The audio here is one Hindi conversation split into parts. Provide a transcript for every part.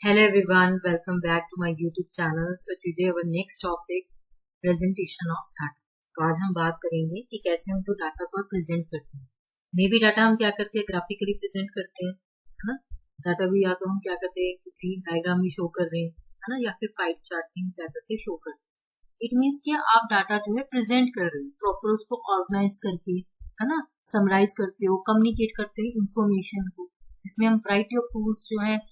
Hello everyone, welcome back to my YouTube channel. So today our next topic presentation of data. तो आज हम बात करेंगे कि कैसे हम जो डाटा को प्रेजेंट करते हैं. मे भी डाटा हम क्या करते हैं, ग्राफिकली प्रेजेंट करते हैं, है ना. डाटा को या तो हम क्या करते हैं, किसी डायग्राम में शो कर रहे हैं, है ना, या फिर पाइप चार्ट में हम क्या करते हैं, शो करते हैं. इट मीन्स कि आप डाटा जो है प्रेजेंट कर रहे हो, प्रॉपर उसको ऑर्गेनाइज करके, है ना, समराइज करते हो, कम्युनिकेट करते हो इंफॉर्मेशन को, जिसमें हम वैरायटी ऑफ टूल्स जो है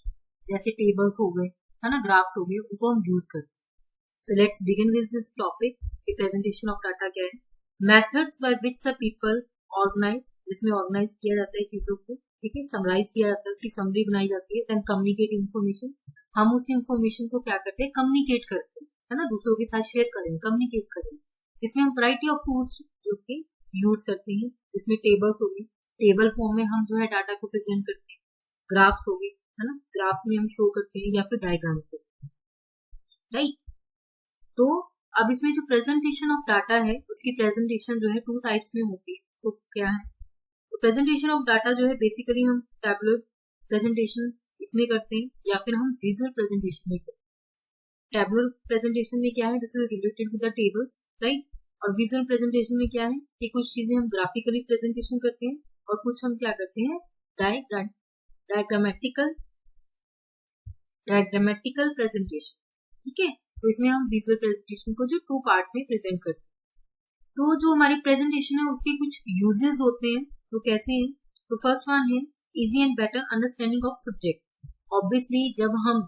जैसे टेबल्स हो गए, है ना, ग्राफ्स हो गए, उनको हम यूज करते हैं. So let's begin with this topic कि प्रेजेंटेशन ऑफ डाटा क्या है. Methods by which the people organise, जिसमें ऑर्गेनाइज किया जाता है चीजों को, ठीक है, समराइज किया जाता है, उसकी समरी बनाई जाती है. देन कम्युनिकेट इन्फॉर्मेशन, हम उस इन्फॉर्मेशन को क्या करते हैं, कम्युनिकेट करते हैं, है ना, दूसरों के साथ शेयर करें, कम्युनिकेट करें, जिसमें हम वैरायटी ऑफ टूल्स जो कि यूज करते हैं, जिसमें टेबल्स हो गए, टेबल फॉर्म में हम जो है डाटा को प्रेजेंट करते हैं, ग्राफ्स हो गए, है ना, ग्राफ्स में हम शो करते हैं, या फिर डायग्राम्स हो, राइट. तो अब इसमें जो प्रेजेंटेशन ऑफ डाटा है, उसकी प्रेजेंटेशन जो है टू टाइप्स में होती है. तो क्या है, तो प्रेजेंटेशन ऑफ डाटा जो है बेसिकली हम टैबुलर प्रेजेंटेशन इसमें करते हैं, या फिर हम विजुअल प्रेजेंटेशन में करते हैं. टैबुलर प्रेजेंटेशन में क्या है, this is related with the tables, right. और विजुअल प्रेजेंटेशन में क्या है कि कुछ चीजें हम ग्राफिकली प्रेजेंटेशन करते हैं, और कुछ हम क्या करते हैं, डायग्रामेटिकल प्रेजेंटेशन, ठीक है. तो इसमें हम विजुअल प्रेजेंटेशन को जो टू पार्ट्स में प्रेजेंट करते हैं. तो जो हमारी प्रेजेंटेशन है उसके कुछ यूजेस होते हैं. तो कैसे हैं, तो फर्स्ट वन है easy and better understanding of subject. Obviously जब हम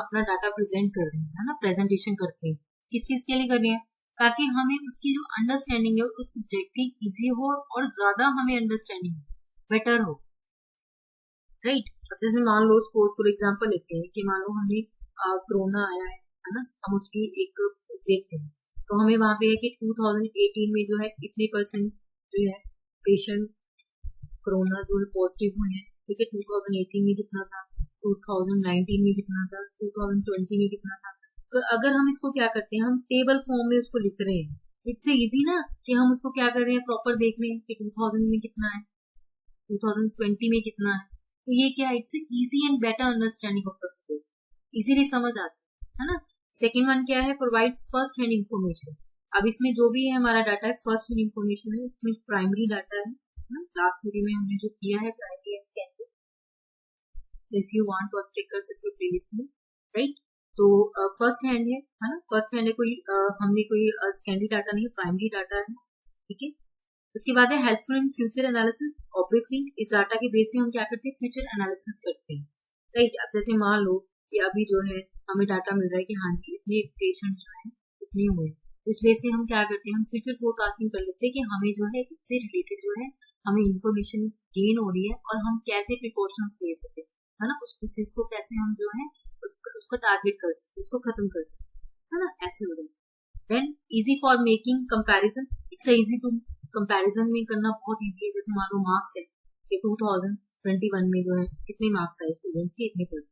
अपना डाटा प्रेजेंट कर रहे हैं, है ना, प्रेजेंटेशन करते हैं, किस चीज के लिए कर रहे हैं, ताकि हमें उसकी जो अंडरस्टैंडिंग है उस सब्जेक्ट की इजी हो, और ज्यादा हमें अंडरस्टैंडिंग बेटर हो, राइट. अब जैसे मान लो, सपोज फॉर एग्जांपल लेते हैं कि मान लो हमें कोरोना आया है ना, हम उसकी एक देखते हैं, तो हमें वहां पे है कि 2018 में जो है इतने % जो है पेशेंट कोरोना जो है पॉजिटिव हुए हैं, ठीक है. 2018 में कितना था, 2019 में कितना था, 2020 में कितना था. तो अगर हम इसको क्या करते हैं, हम टेबल फॉर्म में उसको लिख रहे हैं, इट्स इजी ना कि हम उसको क्या कर रहे हैं, प्रॉपर देख रहे हैं कि 2000 में कितना है, 2020 में कितना है. तो ये क्या है, it's easy and better understanding of the subject, easily समझ आता है ना. सेकेंड वन क्या है, प्रोवाइड फर्स्ट हैंड इन्फॉर्मेशन. अब इसमें जो भी है हमारा डाटा है, फर्स्ट हैंड इन्फॉर्मेशन है, इसमें प्राइमरी डाटा है ना. लास्ट वीडियो में हमने जो किया है primary and secondary, if you want तो आप चेक कर सकते हो प्लेलिस्ट में, राइट. तो फर्स्ट हैंड है ना, फर्स्ट हैंड है, कोई हमने कोई सेकेंडरी डाटा नहीं, प्राइमरी डाटा है, ठीक है. उसके बाद है helpful in future analysis. Obviously इस डाटा के बेस पे हम क्या करते हैं, फ्यूचर एनालिसिस करते हैं, राइट. अब जैसे मान लो कि अभी जो है हमें डाटा मिल रहा है कि हाँ जी इतने पेशेंट जो है इतने हुए, इस बेस पे हम क्या करते हैं, हम फ्यूचर फोरकास्टिंग कर लेते हैं कि हमें जो है इससे रिलेटेड जो है हमें इंफॉर्मेशन गेन हो रही है, और हम कैसे प्रिकॉशंस ले सकते हैं, है ना, उस डिसीज को कैसे हम जो है उसको टारगेट कर सकते, उसको खत्म कर सकते, है ना, ऐसे हो रहा है. Then easy for making comparison. It's easy to comparison में करना बहुत इजी है. जैसे मान लो मार्क्स है कि 2021 में जो है कितने मार्क्स आए स्टूडेंट्स के, इतने %,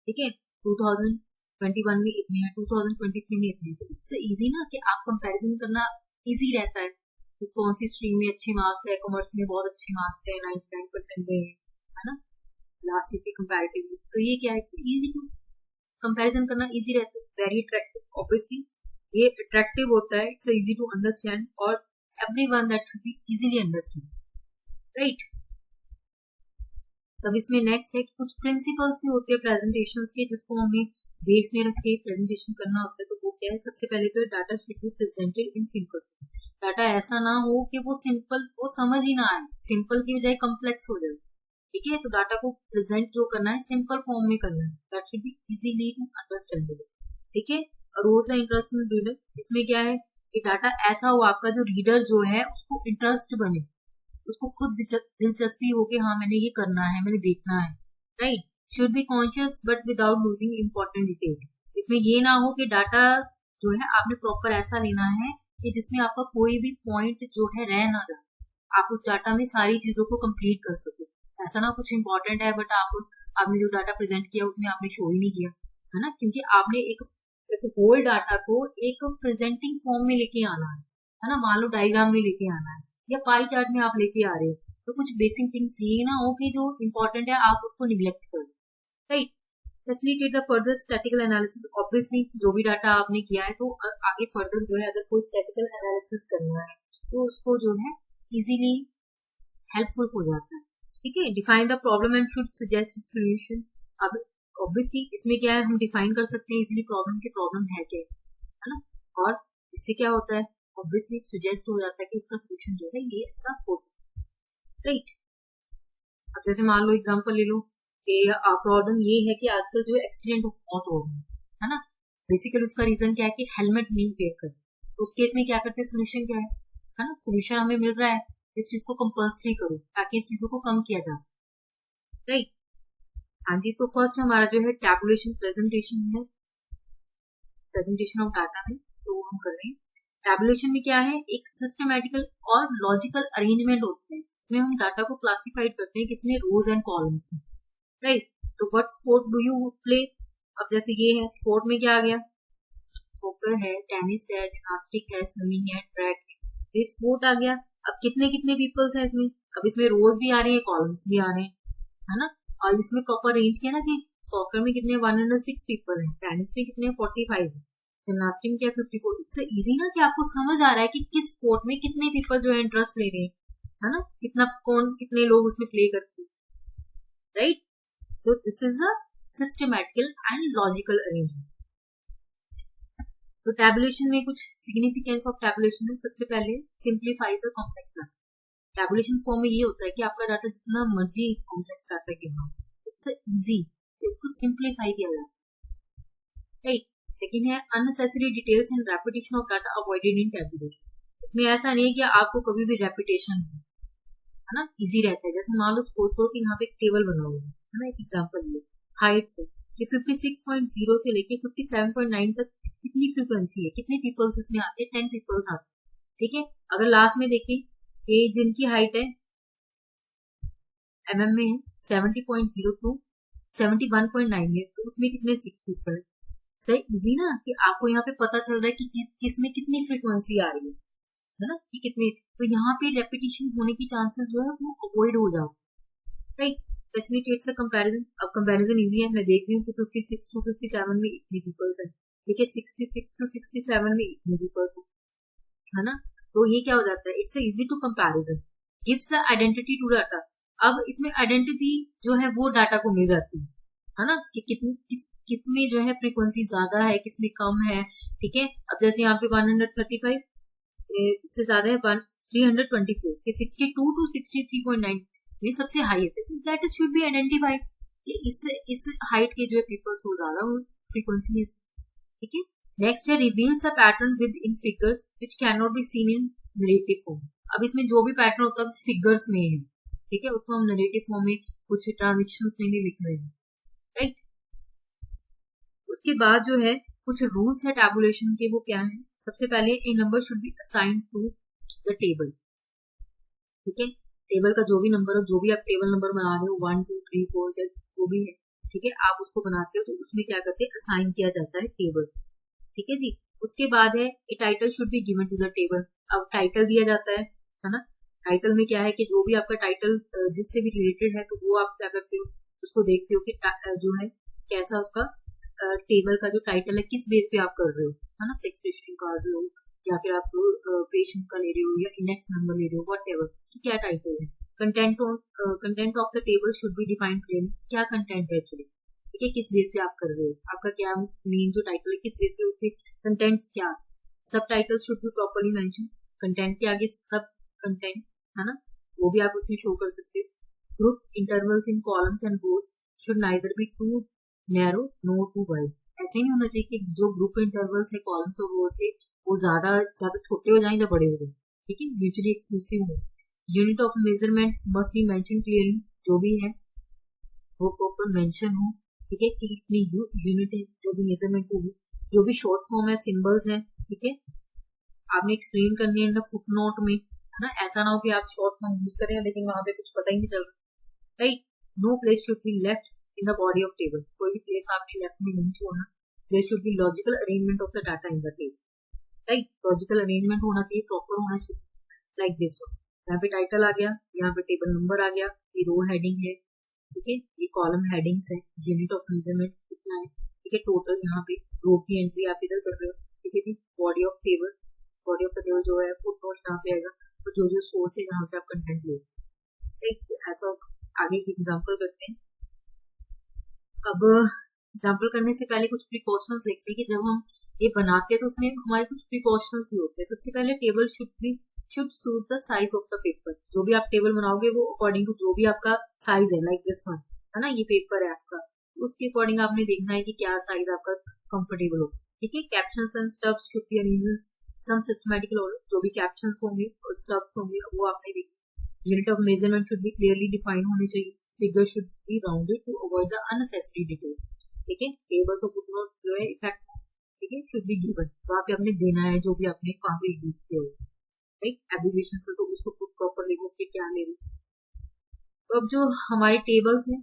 ठीक है. 2021 में इतने हैं, 2023 में इतने. इट्स इजी ना कि आप कंपैरिजन करना इजी रहता है, तो कौन सी स्ट्रीम में अच्छे मार्क्स है, कॉमर्स में बहुत अच्छे मार्क्स है, 99% गए, है ना, लास्ट ईयर के कंपैरेटिवली. तो ये क्या है, इट्स इजी टू कंपैरिजन करना इजी रहता है. वेरी अट्रैक्टिव, ऑब्वियसली ये अट्रैक्टिव होता है, इट्स इजी टू अंडरस्टैंड, और everyone that should be easily understand, right. तब इसमें नेक्स्ट है कि कुछ प्रिंसिपल्स भी होते हैं प्रेजेंटेशंस के, जिसको हमें बेस में रख के प्रेजेंटेशन करना होता है. तो वो क्या है, सबसे पहले तो data should be presented in simple form. Data ऐसा ना हो कि वो सिंपल, वो समझ ही ना आए, सिंपल की बजाय कम्प्लेक्स हो जाए, ठीक है. तो डाटा को प्रेजेंट जो करना है सिंपल फॉर्म में करना है, that should be easily understandable, ठीक है. रोज है इंटरेस्ट इन रीडर. इसमें क्या है कि डाटा ऐसा हो आपका जो रीडर जो है उसको इंटरेस्ट बने, उसको खुद दिलचस्पी हो कि हाँ मैंने ये करना है, मैंने देखना है, right. Should be conscious but without losing important details. इसमें ये ना हो कि डाटा जो है आपने प्रॉपर ऐसा लेना है कि जिसमें आपका कोई भी पॉइंट जो है रह ना जाए, आप उस डाटा में सारी चीजों को कंप्लीट कर सको. ऐसा ना कुछ इंपॉर्टेंट है बट आपने जो डाटा प्रेजेंट किया उसमें आपने शो ही नहीं किया, है ना, क्योंकि आपने एक होल डाटा को एक प्रेजेंटिंग फॉर्म में लेके आना है ना. मान लो डायग्राम में लेके आना है, या पाई चार्ट में आप लेके आ रहे हो, तो कुछ बेसिक थिंग्स ये ना हो कि जो इम्पोर्टेंट है आप उसको निग्लेक्ट कर दो, right. Facilitate the further statistical analysis, obviously जो भी डाटा आपने किया है तो आगे फर्दर जो है अगर कोई स्टैटिकल एनालिसिस करना है तो उसको जो है इजीली हेल्पफुल हो जाता है। ठीक है, define the problem and should suggest solution. अब ऑब्वियसली इसमें क्या है, हम डिफाइन कर सकते हैं इजीली प्रॉब्लम की प्रॉब्लम है क्या है ना, और इससे क्या होता है ऑब्वियसली सजेस्ट हो जाता है कि इसका सोल्यूशन जो है ये ऐसा हो सकता है। राइट, अब जैसे मान लो एग्जांपल ले लो कि प्रॉब्लम ये है कि आजकल जो एक्सीडेंट बहुत हो रहे हैं है ना, बेसिकली उसका रीजन क्या है कि हेलमेट नहीं वेयर कर, तो उस केस में क्या करते हैं, सोल्यूशन क्या है ना, सोल्यूशन हमें मिल रहा है इस चीज को कंपल्सरी करो ताकि इस चीजों को कम किया जा सके। राइट, हाँ जी, तो फर्स्ट हमारा जो है टैबुलेशन प्रेजेंटेशन है, प्रेजेंटेशन ऑफ डाटा में, तो हम कर रहे हैं टैबुलेशन में क्या है, एक सिस्टमैटिकल और लॉजिकल अरेंजमेंट होते हैं, इसमें हम डाटा को क्लासिफाइड करते हैं किसमें, रोज एंड कॉलम्स में। राइट, तो what sport do you play, अब जैसे ये है स्पोर्ट में क्या आ गया, सॉकर है, टेनिस है, जिम्नास्टिक है, स्विमिंग है, ट्रैक है, ये स्पोर्ट आ गया। अब कितने कितने पीपल्स है इसमें, अब इसमें रोज भी आ रही है, कॉलम्स भी आ रहे हैं है ना, और इसमें प्रॉपर रेंज किया ना कि सॉकर में कितने 106 पीपल हैं, टेनिस में कितने 45 है, जिम्नास्टिक में क्या 54। इससे इजी ना कि आपको समझ आ रहा है कि किस स्पोर्ट में कितने पीपल जो है इंटरेस्ट ले रहे हैं है ना, कितना कौन कितने लोग उसमें प्ले करते हैं। Right, so this is a systematical and logical arrangement. तो टैबुलेशन में कुछ सिग्निफिकेंस ऑफ टैबुलेशन है, सबसे पहले simplifies a complex data. Tabulation form में ये होता है कि आपका डाटा जितना मर्जी कॉम्प्लेक्स डाटा के हो, इट्स इजी, उसको सिंप्लीफाई किया जाता है। राइट, सेकेंड है unnecessary details and repetition of data avoided in tabulation. इसमें ऐसा नहीं है कि आपको कभी भी रेपिटेशन है ना, इजी रहता है। जैसे मान लो सपोज करो कि यहाँ पे एक टेबल बना हुआ है ना, एक एग्जांपल ले, हाइट से कि 56.0 से लेके 57.9 तक कितनी फ्रीक्वेंसी है, कितने पीपल्स इसमें आते हैं, 10 पीपल्स आते हैं। ठीक है, अगर लास्ट में देखें कि जिनकी हाइट है mm में है 70.02 71.9 है, तो उसमें कितने 6 पीपल है। सही इजी ना कि आपको यहाँ पे पता चल रहा है कि किसमें कितनी फ्रीक्वेंसी आ रही है ना, कि कितने, तो यहाँ पे रेपिटेशन होने की चांसेस जो है वो अवॉइड हो जाते। Right, facilitates a comparison. अब कंपैरिजन इजी है, मैं देख रही हूँ कि 56 टू 57 में इतने पीपल्स हैं, ठीक है 66 टू 67 में इतने पीपल्स है ना, तो ये क्या हो जाता है, it's easy to comparison, gives a identity to data. अब इसमें आइडेंटिटी जो है वो डाटा को मिल जाती है ना, कि कितने जो है फ्रीक्वेंसी ज्यादा है, किसमें कम है। ठीक है, अब जैसे यहाँ पे 135 इससे ज्यादा है 324 कि 62 टू 63.9 में सबसे हाईएस्ट है, that is should be identified कि इस हाइट के जो है पीपल्स वो ज्यादा फ्रीक्वेंसी है। ठीक है, नेक्स्ट है reveals a pattern with in figures which can not be seen in narrative form. अब इसमें जो भी पैटर्न होता है फिगर्स में है, ठीक है, उसको हम नरेटिव फॉर्म में कुछ ट्रांजेक्शंस में नहीं लिख रहे हैं। राइट, उसके बाद जो है कुछ रूल्स है टैबुलेशन के, वो क्या है, सबसे पहले A number should be assigned to the table. ठीक है, टेबल का जो भी नंबर हो, जो भी आप टेबल नंबर बना रहे हो 1 2 3 4 जो भी है, ठीक है, आप उसको बनाते हो तो उसमें क्या करते हैं, असाइन किया जाता है टेबल। ठीक है जी, उसके बाद है a title should be given to the table. अब टाइटल दिया जाता है ना, टाइटल में क्या है कि जो भी आपका टाइटल जिससे भी रिलेटेड है तो वो आप क्या करते हो, उसको देखते हो कि जो है कैसा उसका टेबल का जो टाइटल है किस बेस पे आप कर रहे हो, है ना, सेक्स रेशियो कर रहे हो या फिर आप पेशेंट का ले रहे हो या इंडेक्स नंबर ले रहे हो, वट एवर क्या टाइटल है। Content of the table should be defined clearly, क्या कंटेंट है एक्चुअली, ठीक है, किस बेस पे आप कर रहे हो, आपका क्या मेन जो टाइटल है किस बेस पे, उसके कंटेंट्स क्या, सब title should B properly mention, content के आगे सब कंटेंट है ना, वो भी आप उसमें शो कर सकते हो। Group intervals in columns and rows should neither be too narrow nor too wide. ऐसे नहीं होना चाहिए कि जो ग्रुप इंटरवल्स है कॉलम्स और रोज के वो ज्यादा छोटे हो जाए या बड़े हो जाए। ठीक है, म्यूचुअली एक्सक्लूसिव हो। Unit of measurement must be mention clearly, जो भी है वो प्रॉपर मेंशन हो। ठीक है, कि कितनी यूनिट है, जो भी मेजरमेंट होगी, जो भी शॉर्ट फॉर्म है, सिंबल्स है, ठीक है, आपने एक्सप्लेन करनी है इन द फुटनोट में, है ना, ऐसा ना हो कि आप शॉर्ट फॉर्म यूज करें लेकिन वहां पे कुछ पता ही नहीं चल रहा। Right, no place should be left in the body of table, कोई भी प्लेस आपने लेफ्ट में नहीं छोड़ना। There should be logical arrangement of the data in the table. Right, logical arrangement होना चाहिए, प्रॉपर होना चाहिए, लाइक दिस वन। यहाँ पे टाइटल आ गया, यहाँ पे टेबल नंबर आ गया, ये रो हेडिंग है, ठीक है, ये कॉलम हेडिंग्स है, यूनिट ऑफ मेजरमेंट देखना है, ठीक है। टोटल यहाँ पे रो की एंट्री आप इधर कर रहे हो, ठीक है जी। Body of table, body of the table जो है फुट नोट यहाँ पे आएगा, तो जो जो सोर्स है जहाँ से आप कंटेंट लो, ठीक। ऐसा आगे की एग्जाम्पल करते हैं। अब एग्जाम्पल करने से पहले कुछ प्रिकॉशंस देखते हैं कि जब हम ये बनाते हैं तो उसमें हमारे कुछ प्रिकॉशंस भी होते हैं। सबसे पहले table should suit the size of the paper. जो भी आप टेबल बनाओगे वो अकॉर्डिंग टू जो भी आपका साइज है, लाइक दिस वन है ना, ये पेपर है आपका, उसके अकॉर्डिंग आपने देखना है कि क्या साइज आपका कंफर्टेबल हो, ठीक है। Captions and stubs should be arranged some systematical order. जो भी कैप्शंस होंगे और स्टब्स होंगे वो आपने देखना। Unit of measurement should be clearly defined होने चाहिए। Figure should be rounded to avoid the unnecessary detail, ठीक है। टेबल्स और फुटनोट जो है इफेक्ट, ठीक है, शुड बी गिवन। वहाँ पे आपने देना है जो भी आपने वहाँ पे यूज किया हो, राइट। एब्रिविएशन से तो उसको प्रॉपर लिखो कि क्या ले रहे। तो अब जो हमारे टेबल्स हैं,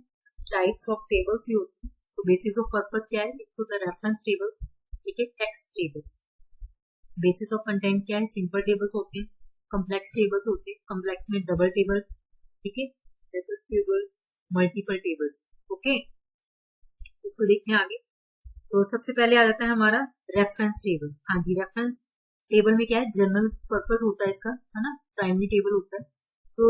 टाइप्स ऑफ टेबल्स भी होते हैं। तो बेसिस ऑफ पर्पस क्या है, तो द रेफरेंस टेबल्स, ठीक है। Text tables. Basis of content क्या है, सिंपल टेबल्स होते हैं, कॉम्प्लेक्स टेबल्स होते हैं, कॉम्प्लेक्स में डबल टेबल, ठीक है, टेबल्स, मल्टीपल टेबल्स, ओके। इसको देखते हैं आगे। तो सबसे पहले आ जाता है हमारा रेफरेंस टेबल। हाँ जी, रेफरेंस टेबल में क्या है, जनरल पर्पस होता है इसका, है ना, प्राइमरी टेबल होता है। तो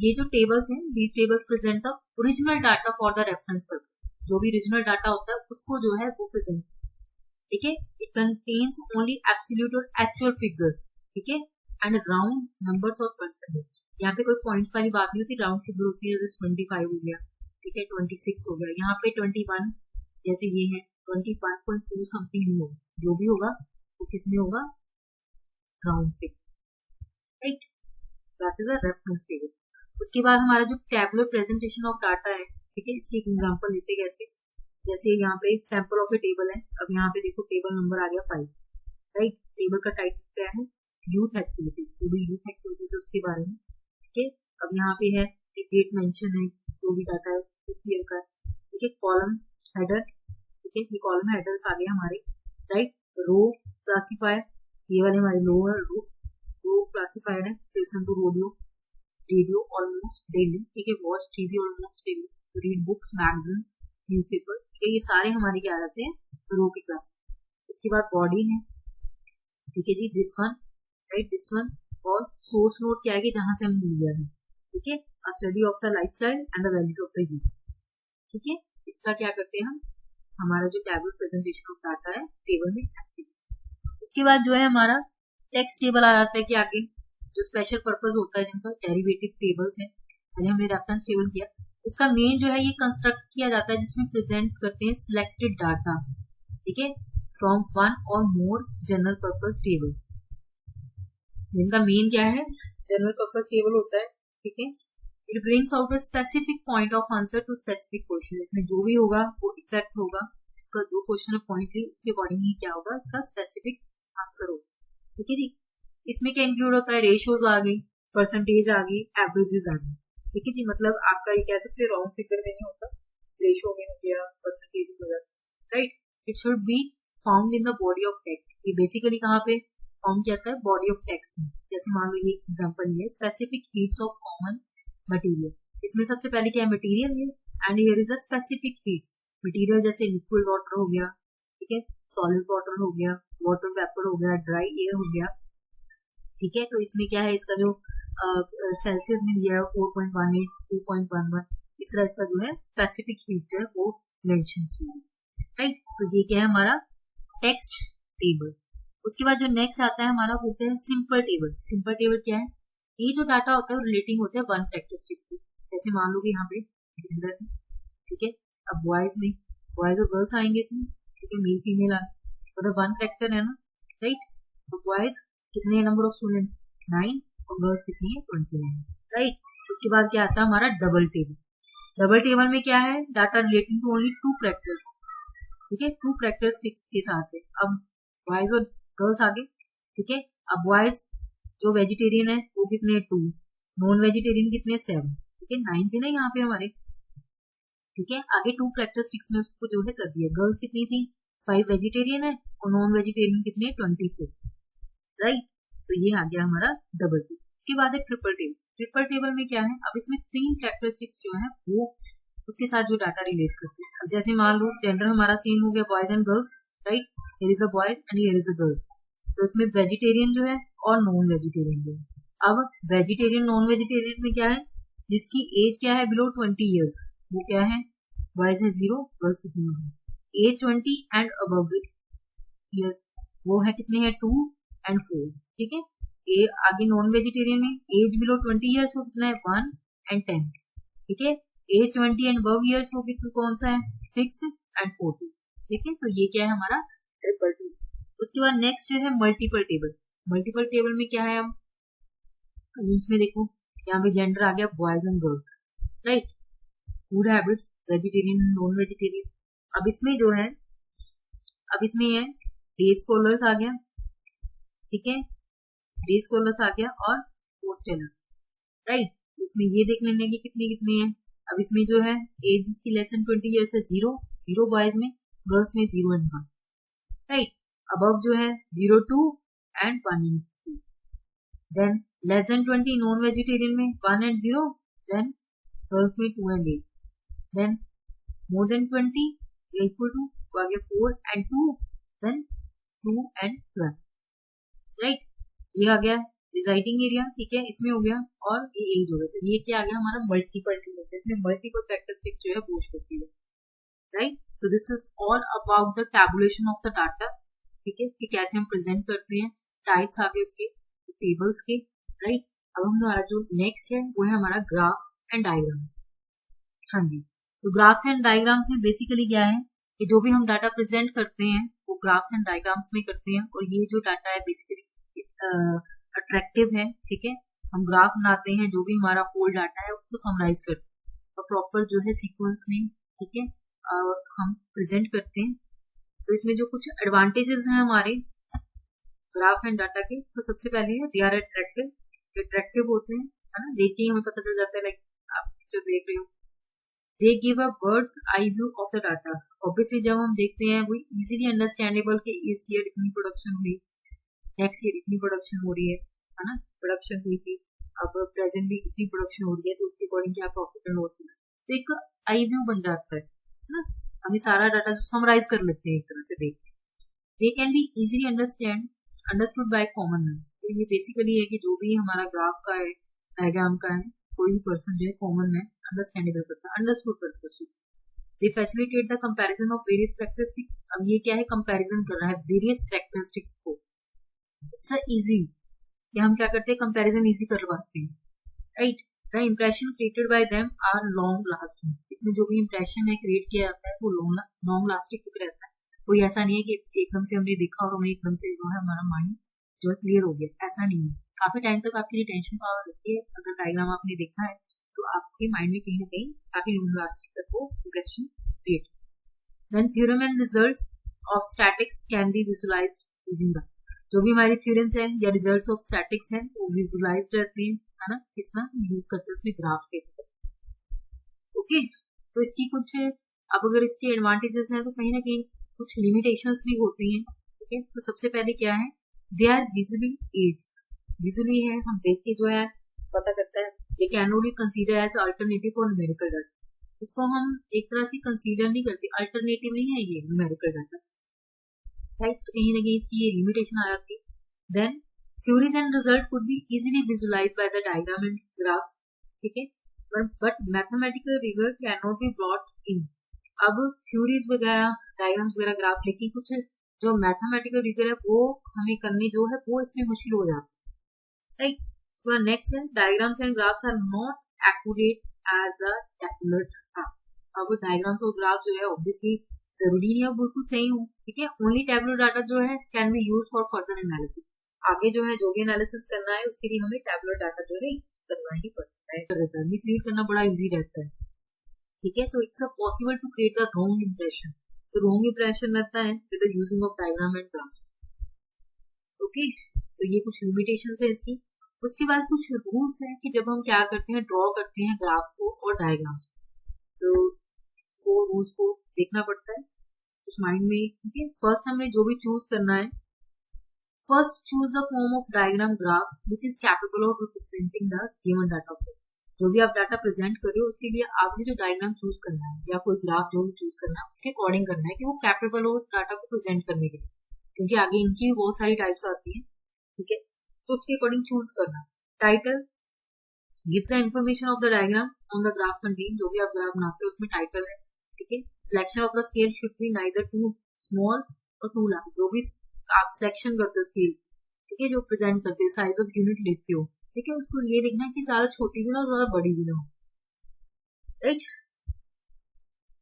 ये जो टेबल्स हैं, these tables present the original data for the reference purpose. जो भी ओरिजिनल डाटा होता है उसको जो है वो प्रेजेंट, ठीक है। इट कंटेन्स ओनली एब्सोल्यूट और एक्चुअल फिगर, ठीक है, एंड राउंड नंबर्स और परसेंटेज। यहाँ पे कोई पॉइंट्स वाली बात नहीं होती, राउंड फिगर होती है। जैसे 25 हो गया, ठीक है, 26 हो गया, यहाँ पे 21 जैसे ये है, 21.2 समथिंग नहीं होगा। जो भी होगा वो किसमें होगा, round figure, right. That is a reference table. उसके बाद हमारा जो टैबुलर प्रेजेंटेशन ऑफ डाटा है, ठीक है, इसकी एक एग्जांपल लेते हैं कैसे। जैसे यहाँ पे सैंपल ऑफ ए टेबल है। अब यहाँ पे देखो टेबल नंबर आ गया 5, राइट। टेबल का टाइप क्या है, यूथ एक्टिविटी। जो भी यूथ एक्टिविटीज है उसके बारे में, ठीक है। अब यहाँ पे है डेट मेंशन है, जो भी डाटा है इस ईयर का, ठीक है। कॉलम हेडर, ठीक है, ये कॉलम हेडर्स आ गए हमारे, राइट। रो क्लासीफायर, ये वाले हमारे लोअर रो क्लासीफायर है। Listen to radio almost daily, ठीक है। Watch TV almost daily, read books, magazines, newspaper, ठीक है। ये सारे हमारे क्या आते हैं, रो की क्लास। उसके बाद बॉडी है, ठीक है जी, this one, right, this one. और सोर्स नोट क्या है कि जहां से हम लिया है, ठीक है। अ study of the lifestyle and the values of the youth, ठीक है। इस तरह क्या करते हैं हम, हमारा जो टेबल प्रेजेंटेशन ऑफ डाटा है टेबल में ऐसे। उसके बाद जो है हमारा टेक्स्ट टेबल आ जाता है कि आगे जो स्पेशल पर्पस होता है, जिनका डेरिवेटिव टेबल्स है। पहले हमने रेफरेंस टेबल किया, इसका मेन जो है ये कंस्ट्रक्ट किया जाता है जिसमें प्रेजेंट करते हैं सिलेक्टेड डाटा, ठीक है, from one or more general purpose table. इनका मेन क्या है, जनरल पर्पस टेबल होता है, ठीक है। It brings out a specific point of answer to specific question. इसमें जो भी होगा वो एग्जैक्ट होगा, जिसका जो क्वेश्चन पॉइंट है उसके अकॉर्डिंग ही क्या होगा, इसका स्पेसिफिक आंसर होगा, ठीक है जी। इसमें क्या इंक्लूड होता है, रेशियोज आ गई, परसेंटेज आ गई, एवरेजेस आ गई, ठीक है जी। मतलब आपका ये कह सकते हैं राउंड फिगर में नहीं होता, रेशियो में हो गया, परसेंटेज हो गया, right. It should be found in the body of text. ये बेसिकली कहाँ पे फाउंड किया जाता है, बॉडी ऑफ टेक्स्ट में। जैसे मान लो ये एग्जांपल है, specific heats of common material. इसमें सबसे पहले क्या है, मटेरियल है, and here is a specific heat. Material जैसे लिक्विड वाटर हो गया, ठीक है, सॉलिड वाटर हो गया, वाटर वेपर हो गया, ड्राई एयर हो गया, ठीक है। तो इसमें क्या है, इसका जो सेल्सियस में दिया है 4.18, 2.11, इस तरह इसका जो है स्पेसिफिक हीट जो है वो मेंशन किया है, राइट। तो ये क्या है हमारा टेक्स्ट टेबल्स। उसके बाद जो नेक्स्ट आता है हमारा वो होता है सिंपल टेबल। सिंपल टेबल क्या है, ये जो डाटा होता है वो रिलेटिंग होता है वन कैरेक्टरिस्टिक से। जैसे मान लो कि यहाँ पे जेंडर है, ठीक है। अब बॉयज में बॉयज और गर्ल्स आएंगे इसमें, ठीक है, मेल फीमेल आए, मतलब वन फैक्टर है ना, राइट। तो बॉयज कितने नंबर ऑफ स्टूडेंट, 9, और गर्ल्स कितनी है, 29, राइट। उसके बाद क्या आता है हमारा डबल टेबल। डबल टेबल में क्या है, data relating to only 2 characters, ठीक है, 2 कैरेक्टरिस्टिक्स के साथ है। अब बॉयज और गर्ल्स आ गए, ठीक है। अब बॉयज जो वेजिटेरियन है वो कितने 2, नॉन वेजिटेरियन कितने 7, ठीक है, 9 थे ना यहाँ पे हमारे, ठीक है। आगे 2 कैरेक्टरिस्टिक्स में उसको जो है कर दिया। गर्ल्स कितनी थी, 5 वेजिटेरियन है, और नॉन वेजिटेरियन कितने 24, राइट। तो ये आ गया हमारा डबल टेबल। उसके बाद है ट्रिपल टेबल। ट्रिपल टेबल में क्या है, अब इसमें 3 कैरेक्टरिस्टिक्स जो है वो उसके साथ जो डाटा रिलेट करते हैं। अब जैसे मान लो जेंडर हमारा सेम हो गया, boys and girls, right, here is a boys and here is a girls, तो इसमें वेजिटेरियन जो है और नॉन वेजिटेरियन जो है। अब वेजिटेरियन नॉन वेजिटेरियन में क्या है, जिसकी एज क्या है बिलो 20 ईयर्स, वो क्या है, बॉयज है 0, गर्ल्स कितनी है, एज 20 एंड अबव ईयर्स, वो है कितने हैं 2 एंड 4, ठीक है। ए आगे नॉन वेजिटेरियन में एज बिलो 20 ईयर्स वो कितना है 1 एंड 10, ठीक है। एज 20 एंड अबव ईयर्स वो कितना कौन सा है 6 एंड 40, ठीक है। तो ये क्या है हमारा ट्रिपल टी। उसके बाद नेक्स्ट जो है मल्टीपल टेबल। मल्टीपल टेबल में क्या है, अब इसमें देखो यहाँ पे जेंडर आ गया boys and girls, right, food habits vegetarian non vegetarian. अब इसमें जो है, अब इसमें है डे स्कॉलर्स आ गया, ठीक है, डे स्कॉलर्स आ गया और पोस्टलर, राइट। इसमें ये देख लेंगे कि कितने कितने हैं। अब इसमें जो है एज इसकी लेस देन 20 ईयर्स है 0 बॉयज में, गर्ल्स में 0 एंड 1, राइट। अबव जो है 0 2 and 1 and 3, then less than 20 non vegetarian में 1 एंड 0, देन गर्ल्स में 2 and 8, then more than 20 equal to आ गया 4 एंड 2, देन 2 एंड 12, राइट। ये आ गया रिजाइडिंग एरिया, ठीक है, इसमें हो गया, और ये एज हो गया। तो ये क्या आ गया हमारा मल्टीपल टेबल, इसमें मल्टीपल कैरेक्टरिस्टिक्स जो है पोस्ट होती है, right. So this is all about the tabulation of the data, ठीक है, कि कैसे हम प्रेजेंट करते हैं, टाइप्स आ गए उसके, टेबल्स के, राइट। अब हमारा जो नेक्स्ट है वो है हमारा ग्राफ्स एंड डायग्राम्स। हाँ जी, तो ग्राफ्स एंड डायग्राम्स में बेसिकली क्या है कि जो भी हम डाटा प्रेजेंट करते हैं वो ग्राफ्स एंड डायग्राम्स में करते हैं, और ये जो डाटा है बेसिकली अट्रैक्टिव है, ठीक है। हम ग्राफ बनाते हैं, जो भी हमारा होल डाटा है उसको समराइज करते हैं और प्रॉपर जो है सीक्वेंस में, ठीक है, हम प्रेजेंट करते हैं। तो इसमें जो कुछ एडवांटेजेस हैं हमारे ग्राफ एंड डाटा के, तो सबसे पहले है दे आर अट्रैक्टिव, अट्रैक्टिव होते हैं, है ना, देख के ही हमें पता चल जाता है, लाइक आप पिक्चर देख रहे हो, they give a bird's eye view of the data. Obviously जब हम देखते हैं वो इजीली अंडरस्टैंडेबल कि इस ईयर इतनी प्रोडक्शन हुई, नेक्स्ट ईयर इतनी प्रोडक्शन हो रही है ना, प्रोडक्शन हुई थी, अब प्रेजेंट भी इतनी प्रोडक्शन हो रही है, तो उसके अकॉर्डिंग क्या प्रॉफिट एंड लॉस है, तो एक आई व्यू बन जाता है ना। हम सारा डाटा समराइज कर लेते हैं एक तरह से देख के। They can be easily understood by common man. तो ये बेसिकली है कि जो भी हमारा ग्राफ का है, डायग्राम का है, कोई भी पर्सन जो है कॉमन मैन अंडरस्टैंडेबल करता है, अंडरस्टूड करता है। They facilitate the comparison of various characteristics. अब ये क्या है, कंपैरिजन कर रहा है वेरियस कैरेक्टरिस्टिक्स को, इट्स इजी कि हम क्या करते हैं, कंपैरिजन इजी करवाते हैं, right. The impression created by them are long lasting. इसमें जो भी इंप्रेशन है क्रिएट किया जाता है वो लॉन्ग लास्टिंग रहता है। कोई ऐसा नहीं है कि एकदम से हमने देखा और हमें एकदम से जो है हमारा माइंड जो है क्लियर हो गया, ऐसा नहीं है। काफी टाइम तक आपकी रिटेंशन पावर रहती है। अगर डायग्राम आपने देखा है तो आपके माइंड में कहीं ना कहीं काफी लॉन्ग लास्टिंग तक वो impression create. Then theorem and results of statics can be visualised using the, जो भी हमारी थ्योरम्स हैं या रिजल्ट्स ऑफ स्टैटिक्स हैं वो विजुअलाइज रहते हैं, है ना, किस तरह यूज करते हैं उसमें ग्राफ के। ओके, तो इसकी कुछ, अब अगर इसके एडवांटेजेस हैं तो कहीं ना कहीं कुछ लिमिटेशंस भी होती हैं, ठीक है। तो सबसे पहले क्या है, they are visually aids, visually है, हम देख के जो है पता करता है। They can not be consider as alternative for numerical data. इसको हम एक तरह से कंसीडर नहीं करते, अल्टरनेटिव नहीं है ये न्यूमेरिकल डाटा, राइट। तो कहीं ना कहीं इसकी ये लिमिटेशन आ जाती है। Then theories and result could be easily visualised by the diagram and graphs, ठीक है, but mathematical rigour can not be brought in. अब थ्योरीज वगैरह, डायग्राम्स वगैरह, ग्राफ, लेकिन कुछ जो मैथमेटिकल रिगर है वो हमें करने जो है वो इसमें मुश्किल हो जाता है, राइट। उसके बाद नेक्स्ट है diagrams and graphs are not accurate as a tabular data. अब डायग्राम्स और ग्राफ जो है ऑब्वियसली जरूरी नहीं है बिल्कुल सही हो, ठीक है। ओनली टैबुलर डाटा जो है can be use for further analysis. आगे जो है जो भी एनालिसिस करना है उसके लिए हमें टैबुलर डाटा जो है यूज करना ही पड़ता है, मिसलीड करना बड़ा इजी रहता है, ठीक है। So it's a possible to create the wrong impression. तो रॉन्ग इंप्रेशन रहता है with the using of diagram and graphs, okay. तो ये कुछ लिमिटेशंस है इसकी। उसके बाद कुछ रूल्स है कि जब हम क्या करते हैं, ड्रॉ करते हैं ग्राफ्स को और डायग्राम्स को, तो इसको रूल्स को देखना पड़ता है कुछ माइंड में, ठीक है। फर्स्ट हमने जो भी चूज करना है, first choose the form of diagram graph which is capable of representing the given data set. जो भी आप डाटा प्रेजेंट कर रहे हो उसके लिए आपने जो डायग्राम चूज करना है या कोई ग्राफ जो भी चूज करना है उसके अकॉर्डिंग करना है कि वो कैपेबल हो उस डाटा को प्रेजेंट करने के लिए, क्योंकि आगे इनकी भी बहुत सारी टाइप्स आती है, ठीक है। तो उसके अकॉर्डिंग चूज करना। Title gives the information of the diagram on the graph contain, जो भी आप ग्राफ बनाते हो उसमें टाइटल है, ठीक है। Selection of the scale should be neither too small or too large, जो भी आप सिलेक्शन करते हो स्केल, ठीक है, जो प्रेजेंट करते हो, साइज ऑफ यूनिट लेते हो, ठीक है, उसको ये देखना है कि ज्यादा छोटी भी ना हो ज्यादा बड़ी भी ना हो, राइट।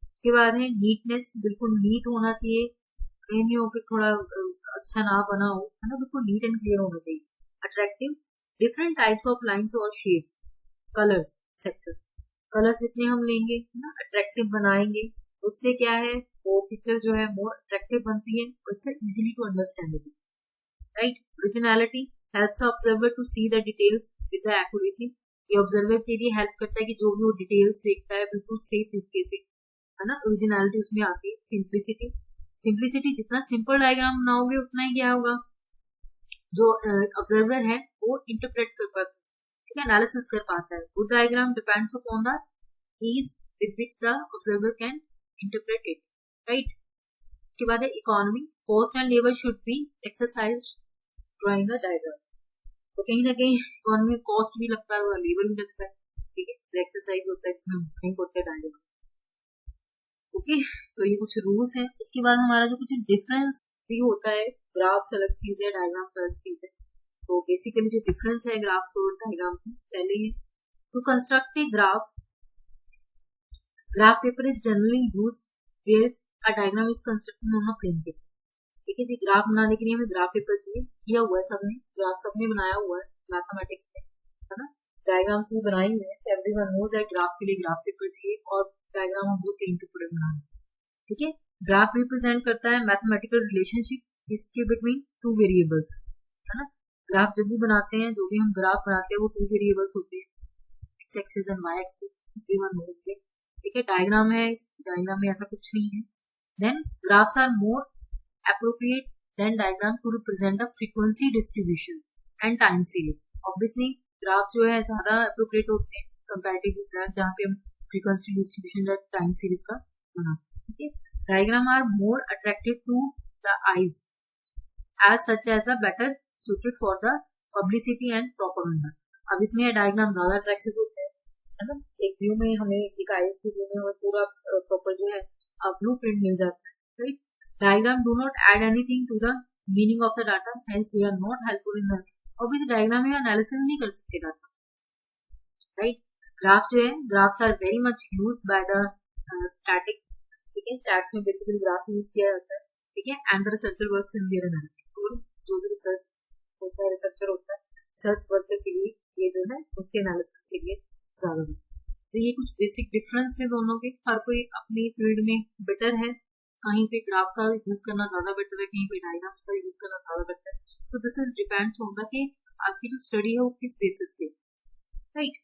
उसके बाद है नीटनेस, बिल्कुल नीट होना चाहिए, कहीं नहीं हो कि थोड़ा अच्छा ना बना हो, है ना, बिल्कुल नीट एंड क्लियर होना चाहिए। Attractive, different types of lines और शेड्स, कलर्स, सेक्टर, कलर्स जितने हम लेंगे, है ना, अट्रैक्टिव बनाएंगे, उससे क्या है वो पिक्चर जो है मोर अट्रैक्टिव बनती है, it's easily to understandable, right. Originality helps observer to see the details with the accuracy, ये ऑब्जर्वर के लिए हेल्प करता है कि जो भी वो डिटेल्स देखता है बिल्कुल सही तरीके से, है ना। ओरिजिनलिटी उसमें आती है। सिंप्लिसिटी, सिंप्लिसिटी, जितना सिंपल डायग्राम बनाओगे उतना ही क्या होगा, जो ऑब्जर्वर है वो इंटरप्रेट कर पाता है, ठीक है, एनालिसिस कर पाता है। Good diagram depends upon the ease with which the observer can interpret it, right. उसके बाद है economy, cost and labour should be exercise drawing a diagram, तो कहीं ना कहीं इकोनॉमी में कॉस्ट भी लगता है और लेबर भी लगता है, ठीक है, तो एक्सरसाइज होता है इसमें कहीं होता है डायग्राम, ओके। तो ये कुछ रूल्स हैं। उसके बाद हमारा जो कुछ डिफरेंस भी होता है, ग्राफ्स अलग चीज है, डायग्राम्स अलग चीज है, तो बेसिकली जो डिफरेंस है ग्राफ्स और डायग्राम में, पहले है to construct a graph, graph paper is generally used where a diagram is constructed on a plain paper, ठीक है जी। ग्राफ बनाने के लिए हमें ग्राफ पेपर चाहिए, किया हुआ है सबने, ग्राफ सबने बनाया हुआ है मैथमेटिक्स में, है ना, डायग्राम्स भी बनाई हुई है, एवरीवन नोज दैट ग्राफ के लिए ग्राफ पेपर चाहिए और डायग्राम हम लोग प्लेन पेपर बनाना है, ठीक है। ग्राफ रिप्रेजेंट करता है मैथमेटिकल रिलेशनशिप इसके बिटवीन टू वेरिएबल्स, है ना। ग्राफ जब भी बनाते हैं, जो भी हम ग्राफ बनाते हैं वो टू वेरिएबल्स होते हैं, X axis and Y axis, everyone knows that, ठीक है। डायग्राम है, डायग्राम में ऐसा कुछ नहीं है। Then graphs are more appropriate than diagram to represent the frequency distributions and time series. Obviously graphs जो है ज्यादा appropriate होते हैं comparative to graph जहाँ पे हम frequency distribution या time series का बनाते हैं, ठीक है। Diagram are more attractive to the eyes as such as a better suited for the publicity and propaganda. अब इसमें डायग्राम ज्यादा अट्रैक्टिव होते हैं, है ना, एक व्यू में हमें एक आईज के व्यू में हमें पूरा प्रॉपर जो है ब्लू प्रिंट मिल जाता है, right. Diagram do not add anything to the meaning of the data, hence they are not helpful in the, obviously diagram में analysis नहीं कर सकते डाटा, right। ग्राफ जो है, graphs are very much used by the statics, ठीक है, स्टैट्स में बेसिकली ग्राफ यूज किया जाता है, ठीक है, and the researcher works in their analysis, और जो भी रिसर्च होता है, रिसर्चर होता है, रिसर्च वर्क के लिए ये जो है उसके एनालिसिस के लिए ज्यादा होता है। तो ये कुछ बेसिक डिफरेंस है दोनों के, हर कोई अपनी फील्ड में बेटर है, कहीं पे ग्राफ का यूज करना ज्यादा बेटर है, कहीं पे डायग्राम्स का यूज करना ज्यादा बेटर है। सो दिस इज डिपेंड्स होगा कि आपकी जो स्टडी है वो किस बेसिस पे, राइट।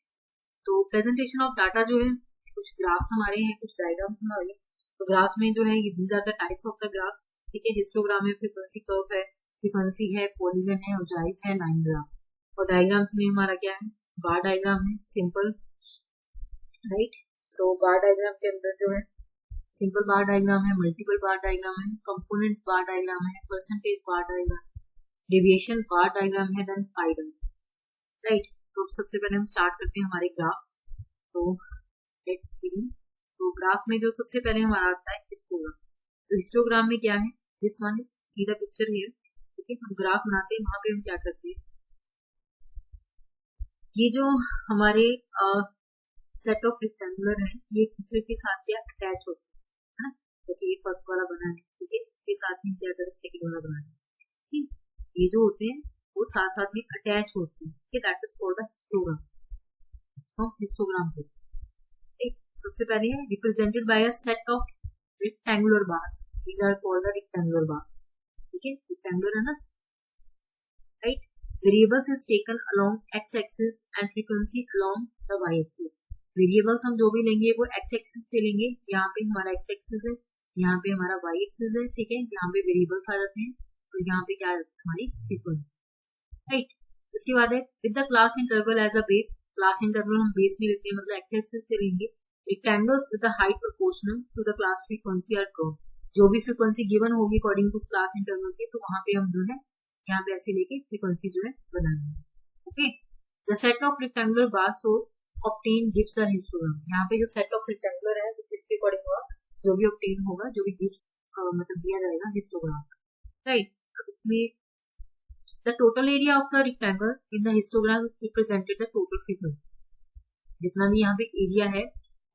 तो प्रेजेंटेशन ऑफ डाटा जो है, कुछ ग्राफ्स हमारे हैं, कुछ डायग्राम्स हमारे, तो ग्राफ्स में जो है these are the types of the graphs, ठीक है। हिस्टोग्राम है, फ्रीक्वेंसी कर्व है, फ्रीक्वेंसी है, पॉलीगन है, ओजाइव है, लाइन ग्राफ, और डायग्राम्स में हमारा क्या है, बार डायग्राम है, सिंपल, राइट। तो बार डायग्राम के अंदर जो है सिंपल बार डायग्राम है, मल्टीपल बार डायग्राम है, कंपोनेंट बार डायग्राम है, percentage bar diagram, deviation bar diagram है, देन पाई डायग्राम, राइट। तो सबसे पहले हम स्टार्ट करते हैं हमारे ग्राफ्स, तो लेट्स बिगिन। तो ग्राफ में जो सबसे पहले हमारा आता है हिस्टोग्राम, तो हिस्टोग्राम में क्या है, this one is see the picture here, ठीक है। हम ग्राफ बनाते हैं, वहां पे हम क्या करते हैं, ये जो हमारे सेट ऑफ रेक्टेंगुलर है, ये एक दूसरे के साथ क्या अटैच होते हैं, जैसे ये फर्स्ट वाला बना है, ठीक है, इसके साथ में क्या करें, सेकंड वाला बना है, ठीक। ये जो होते हैं वो साथ साथ में अटैच होते हैं, ठीक है, that is called the histogram, इसको हिस्टोग्राम कहते हैं, ठीक। सबसे पहले है represented by a set of rectangular bars, these are called the rectangular bars, ठीक है, रेक्टेंगुलर है ना, right. Variables is taken along X axis and frequency along the Y axis, variables हम जो भी लेंगे वो एक्स एक्सिस पे लेंगे, यहाँ पे हमारा एक्स एक्सिस है, यहाँ पे हमारा वाई एक्सिस है, ठीक है, यहाँ पे वेरिएबल्स आ जाते हैं, तो यहाँ पे क्या हमारी फ्रीक्वेंसी, राइट। उसके बाद है with the class interval as a base, class interval हम बेस में लेते हैं, मतलब एक्स एक्सिस पे लेंगे। Rectangles with the height proportional to the class frequency are drawn. जो भी फ्रीक्वेंसी गिवन होगी अकॉर्डिंग टू क्लास इंटरवल के, तो वहां पे हम जो है यहाँ पे ऐसे लेके फ्रीक्वेंसी जो है बनाएंगे। Okay, the set of rectangular bars so obtain gives a histogram. यहाँ पे जो सेट ऑफ रेक्टेंगुलर है इसके अकॉर्डिंग होगा, जो भी ऑब्टेन होगा, जो भी गिव्स मतलब दिया जाएगा हिस्टोग्राम, राइट। तो इसमें the total area of the rectangle in the histogram represented the total frequency। जितना भी यहाँ पे एरिया है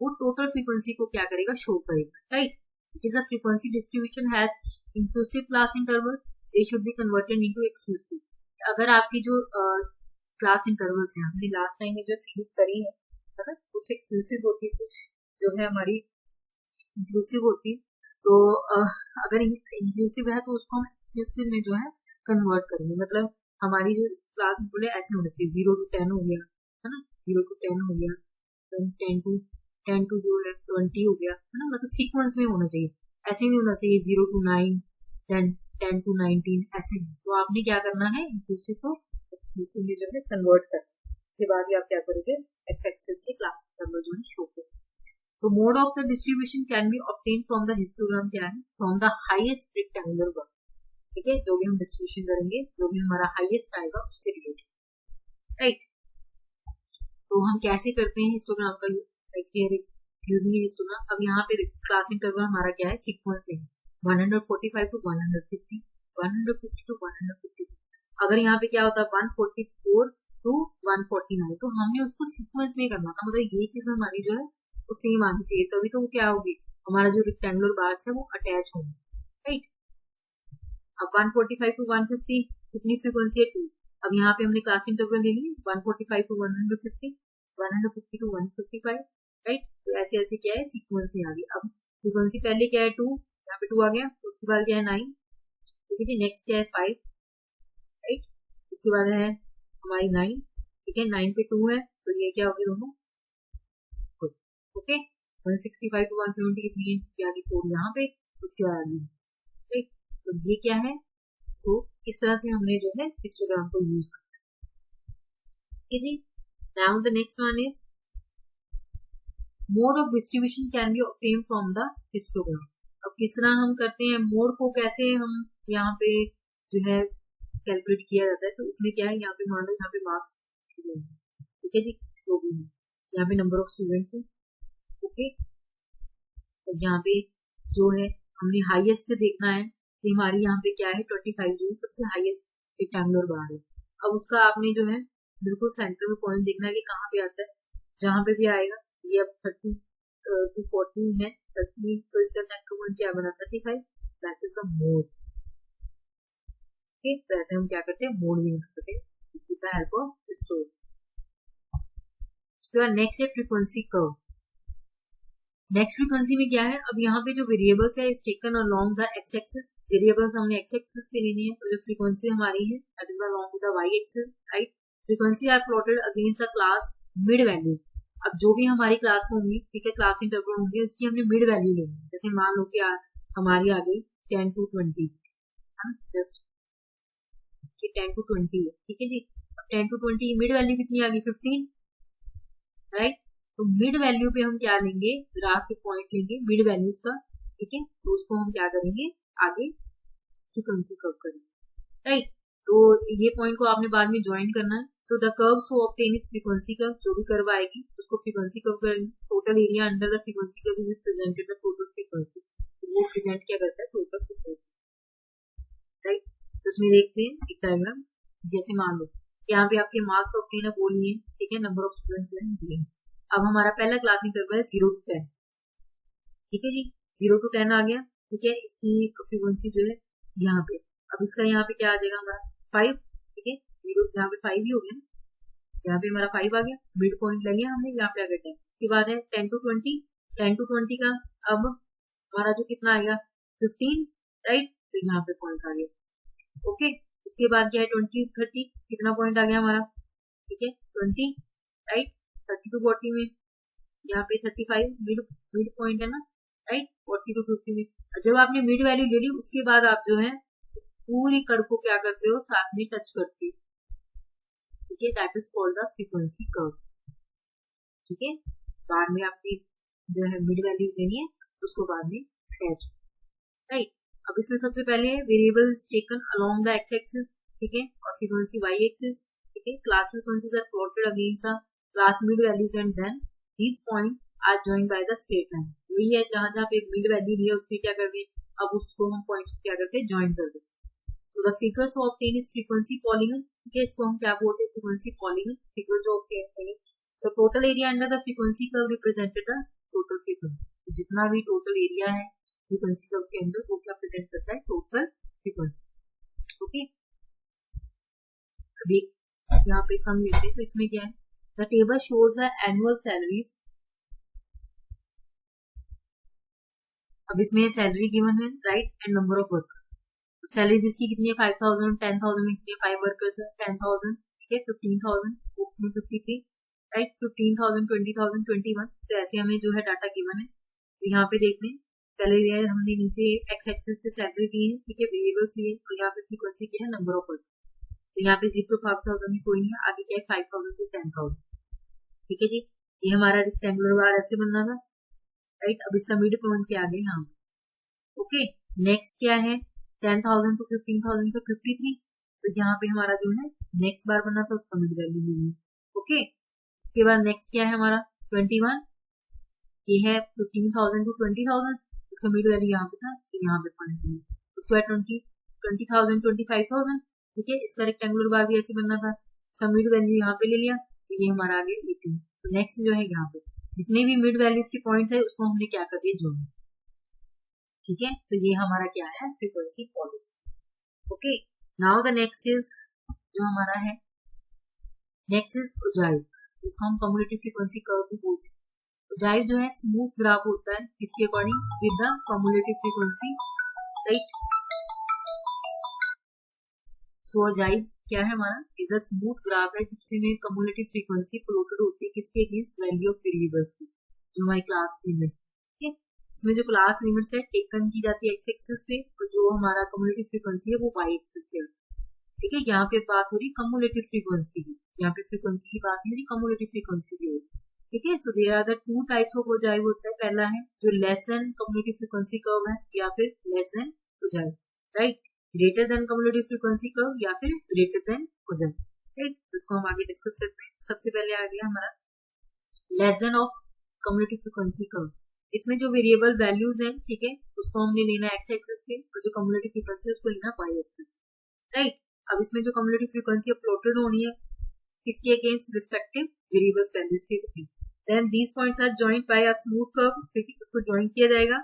वो टोटल फ्रीक्वेंसी को क्या करेगा, शो करेगा, right. It is a frequency distribution has inclusive class intervals, they should be converted into exclusive. अगर आपकी जो क्लास इंटरवल्स हैं, हमने लास्ट टाइम में जो सीरीज करी है, कुछ एक्सक्लूसिव होती है, कुछ जो है हमारी इंक्लूसिव होती है। तो अगर इंक्लूसिव है तो उसको हम एक्सक्लूसिव में जो है कन्वर्ट करेंगे। मतलब हमारी जो क्लास बोले ऐसे होना चाहिए, 0 to 10 हो गया, है ना, 0 to 10 हो गया, 10 to जो है 20 हो गया, है ना, मतलब सीक्वेंस में होना चाहिए। ऐसे नहीं होना चाहिए 0 to 9, 10 to 19, ऐसे नहीं। तो आपने क्या करना है, इंक्लूसिव को एक्सक्लूसिव में जो है कन्वर्ट करना। उसके बाद ही आप क्या करोगे, एक्स एक्सिस के क्लास इंटरवल जो है शो करोगे। तो mode of the distribution can be obtain from the histogram, क्या है, from the highest rectangular one. ठीक है, जो भी हम डिस्ट्रीब्यूशन करेंगे, जो भी हमारा हाईएस्ट आएगा उससे रिलेटेड, राइट। तो हम कैसे करते हैं हिस्टोग्राम का यूज, यूजिंग हिस्टोग्राम। अब यहाँ पे क्लास इंटरवल हमारा क्या है, सीक्वेंस में 145 to 150, 150 to 152। अगर यहाँ पे क्या होता है 144 to 149, तो हमने उसको सीक्वेंस में करना था, मतलब ये चीज हमारी जो है वो सेम आनी चाहिए, तभी तो वो क्या होगी, हमारा जो रेक्टेंगुलर बार्स है वो अटैच होंगे, राइट। अब 145 to 150 कितनी फ्रीक्वेंसी है, 2। अब यहाँ पे हमने क्लास इंटरवल ले ली 145 to 150, 150 to 155, राइट। तो ऐसे ऐसे क्या है, सीक्वेंस में आ गई। अब फ्रीक्वेंसी पहले क्या है 2, यहाँ पे 2 आ गया, उसके बाद क्या है 9, ठीक है जी। नेक्स्ट क्या है 5, राइट। उसके बाद है हमारी 9, ठीक है, 9 पे 2 है, तो ये क्या हो गया दोनों, ओके। 165 to 170 कितनी है, क्या आ गई 4 यहाँ पे, उसके बाद आ गई, राइट। तो ये क्या है, सो इस तरह से हमने जो है हिस्टोग्राम को यूज करना है, ठीक है जी। Now the next one is mode of distribution can be obtain from the histogram. अब किस तरह हम करते हैं, मोड को कैसे हम यहाँ पे जो है कैलकुलेट किया जाता है। तो इसमें क्या है, यहाँ पे मान लो यहाँ पे मार्क्स, ठीक है जी, जो भी है, यहाँ पे नंबर ऑफ स्टूडेंट्स है, ओके। तो यहाँ पे जो है हमने हाईएस्ट देखना है कि हमारी यहाँ पे क्या है 25 जो है सबसे हाईएस्ट रेक्टेंगुलर बार है। अब उसका आपने जो है बिल्कुल सेंटर में पॉइंट देखना है कि कहाँ पे आता है, जहाँ पे भी आएगा। ये अब 30 to 14 है, 30, तो इसका सेंटर पॉइंट क्या बना 35, दैट इज अ मोड, ठीक। तो ऐसे हम क्या करते हैं, मोड यूज करते हैं with the help of store. उसके बाद नेक्स्ट है फ्रीक्वेंसी कर्व। नेक्स्ट फ्रीक्वेंसी में क्या है, अब यहाँ पे जो वेरिएबल्स है is taken along the X axis. Variables हमने एक्स एक्सिस पे लेनी है, तो जो फ्रीक्वेंसी हमारी है that is along the Y axis, right. Frequency are plotted against the class mid values. अब जो भी हमारी क्लास होंगी, ठीक है, क्लास इंटरवल होंगे, उसकी हमने मिड वैल्यू लेनी है। जैसे मान लो कि हमारी आ गई 10 to 20, जस्ट 10 to 20 है, ठीक है जी। अब 10 to 20 मिड वैल्यू कितनी आ गई 15, राइट। तो मिड वैल्यू पे हम क्या लेंगे, ग्राफ पे पॉइंट लेंगे मिड वैल्यूज का, ठीक है। तो उसको हम क्या करेंगे, आगे फ्रीक्वेंसी कर्व करेंगे, राइट। तो ये पॉइंट को आपने बाद में ज्वाइन करना है। तो the curve so obtain is frequency curve, जो भी कर्व आएगी उसको फ्रीक्वेंसी कर्व करेंगे। Total area under the frequency curve is presented the total frequency, वो प्रेजेंट क्या करता है, टोटल फ्रीक्वेंसी, राइट। तो इसमें देखते हैं एक डायग्राम। जैसे मान लो यहाँ पे आपके मार्क्स ऑब्टेन है वो लिए, ठीक है, नंबर ऑफ स्टूडेंट्स है। अब हमारा पहला क्लास इंटरवल है 0 to 10, ठीक है जी, 0 to 10 आ गया, ठीक है। इसकी फ्रीक्वेंसी जो है यहाँ पे, अब इसका यहाँ पे क्या आ जाएगा हमारा 5, ठीक है, 0 यहाँ पे 5 ही हो गया, यहाँ पे हमारा 5 आ गया, मिड पॉइंट लगे हमने, यहाँ पे आ गया 10। उसके बाद है 10 to 20, 10 to 20 का अब हमारा जो कितना आएगा 15, राइट। तो यहाँ पे पॉइंट आ गया, ओके। उसके बाद क्या है 20 30, कितना पॉइंट आ गया हमारा, ठीक है 20, राइट। 30 to 40 में यहाँ पे 35 मिड पॉइंट है ना, राइट। 40 to 50 में जब आपने मिड वैल्यू ले ली, उसके बाद आप जो है इस पूरी कर्व को क्या करते हो, साथ में टच करते हो, ठीक है, that is called the frequency curve. ठीक है, बाद में आपकी जो है मिड वैल्यूज लेनी है उसको बाद में अटैच, राइट। अब इसमें सबसे पहले variables taken along the X axis, ठीक है, और फ्रीक्वेंसी वाई एक्सिस, ठीक है, class frequencies are plotted against the class mid values and then these points are joined by the straight line। यही है जहां जहां पे मिड वैल्यू लिया उसमें क्या कर दें, अब उसको हम पॉइंट्स को क्या करते हैं, ज्वाइन कर दें। So the figure so obtained is frequency polygon, ठीक है, इसको हम क्या बोलते हैं, frequency polygon figure जो obtained है। So total area under the frequency curve represented the total frequency, जितना भी total area है frequency curve के अंदर वो क्या प्रेजेंट करता है, total frequency, ओके। अभी यहाँ पे सम लेते हैं, तो इसमें क्या है, the table shows the annual salaries। अब इसमें सैलरी गिवन है, right, and number of workers. Salary जिसकी कितनी है, 5000, 10,000 में कितनी है, 5 वर्कर्स है, 10,000, ठीक है, 15,000, 53, राइट, 15,000, 20,000, 21। तो ऐसे हमें जो है डाटा गिवन है। तो यहाँ पे देखते हैं, पहले हमने नीचे एक्स एक्सिस पे सैलरी दी है, ठीक है, वेरिएबल्स लिए, तो यहाँ पे फ्रीक्वेंसी क्या है, नंबर ऑफ वर्कर्स। तो यहाँ पे 0 to 5,000 में कोई नहीं है, आगे क्या है 5,000 to 10,000, ठीक है जी। ये हमारा रेक्टेंगुलर बार ऐसे बनना था, राइट। अब इसका मिड पॉइंट क्या आ गया यहाँ, ओके। नेक्स्ट क्या है, 10,000 to 15,000 का 53, तो यहाँ पे हमारा जो है नेक्स्ट बार बनना था उसका मिड वैल्यू लेनी है, ओके। उसके बाद नेक्स्ट क्या है हमारा 21, ये है 15,000 to 20,000, उसका मिड वैल्यू यहाँ पे था, तो यहाँ पे पॉइंट है। उसके बाद 20,000, 25,000, ठीक है, इसका रेक्टेंगुलर बार भी ऐसे बनना था, इसका मिड वैल्यू यहाँ पे ले लिया, तो ये हमारा आ गया 18। तो नेक्स्ट जो है यहाँ पे जितने भी मिड वैल्यूज के पॉइंट्स है उसको हमने क्या कर दिया, जोड़, ठीक है। तो ये हमारा क्या है, frequency polygon, okay. Now the next is जो हमारा है, नेक्स्ट इज उजाइव, जिसको हम कम्युलेटिव फ्रीक्वेंसी कर्व भी बोलते हैं। उजाइव जो है स्मूथ ग्राफ होता है, किसके according, with the cumulative frequency, right. So ogive क्या है हमारा, इज अ स्मूथ ग्राफ है जिसमें कम्युलेटिव फ्रीक्वेंसी प्लॉटेड होती है किसके अगेंस्ट, वैल्यू ऑफ वेरिएबल्स की, जो हमारी क्लास लिमिट्स, ठीक है। इसमें जो क्लास लिमिट्स है टेकन की जाती है एक्स एक्सिस पे, तो जो हमारा कम्युलेटिव फ्रीक्वेंसी है वो वाई एक्सिस पे, ठीक है। यहाँ पे बात हो रही कम्युलेटिव फ्रीक्वेंसी की, यहाँ पे फ्रीक्वेंसी की बात नहीं हो रही, कम्युलेटिव फ्रीक्वेंसी की हो रही, ठीक है। So there are the two types of ogive होता है, पहला है जो less than cumulative frequency curve है, या फिर less than ogive, right, greater than cumulative frequency curve या फिर ग्रेटर देन उजाइव, राइट। इसको हम आगे डिस्कस करते हैं। सबसे पहले आ गया हमारा less than of cumulative frequency curve. इसमें जो वेरिएबल वैल्यूज हैं, ठीक है, उसको हमने लेना एक्स एक्सिस पे, तो जो कम्युलेटिव फ्रीक्वेंसी है उसको लेना वाई एक्सिस पे, राइट। अब इसमें जो कम्युलेटिव फ्रीक्वेंसी प्लॉटेड होनी है किसके अगेंस्ट, रिस्पेक्टिव वेरिएबल्स वैल्यूज के अगेंस्ट। Then these points are joined by a smooth curve, फिर उसको जॉइन किया जाएगा,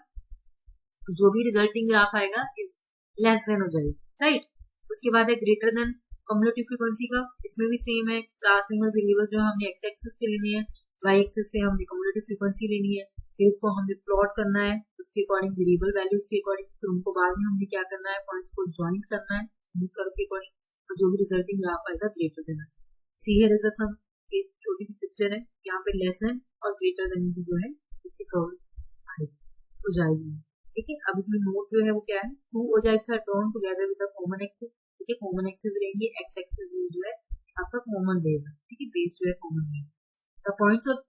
जो भी रिजल्टिंग ग्राफ आएगा इज लेस देन हो जाएगी, राइट। उसके बाद है ग्रेटर देन कम्युलेटिव फ्रीक्वेंसी का, इसमें भी सेम है, क्लास नंबर वेरिएबल जो हमने एक्स एक्सिस पे लेनी है, वाई एक्सिस पे हमने कम्युलेटिव फ्रीक्वेंसी लेनी है, फिर इसको हमने प्लॉट करना है उसके अकॉर्डिंग, वेरिएबल वैल्यूज के अकॉर्डिंग, फिर उनको बाद में हमने क्या करना है, पॉइंट्स को ज्वाइन करना है स्मूथ कर्व के अकॉर्डिंग, और जो भी रिजल्टिंग ग्राफ आएगा greater than. See here is a some, एक छोटी सी पिक्चर है, यहाँ पे लेस देन और ग्रेटर देन की जो है इसी कर्व हो जाएगी, ठीक है। अब इसमें नोट जो है वो क्या है, two ogives are drawn together with a common axis, ठीक है, कॉमन एक्सिस लेंगे, एक्स एक्सिस जो है आपका कॉमन रहेगा, ठीक है, बेस जो है कॉमन रहेगा। The points of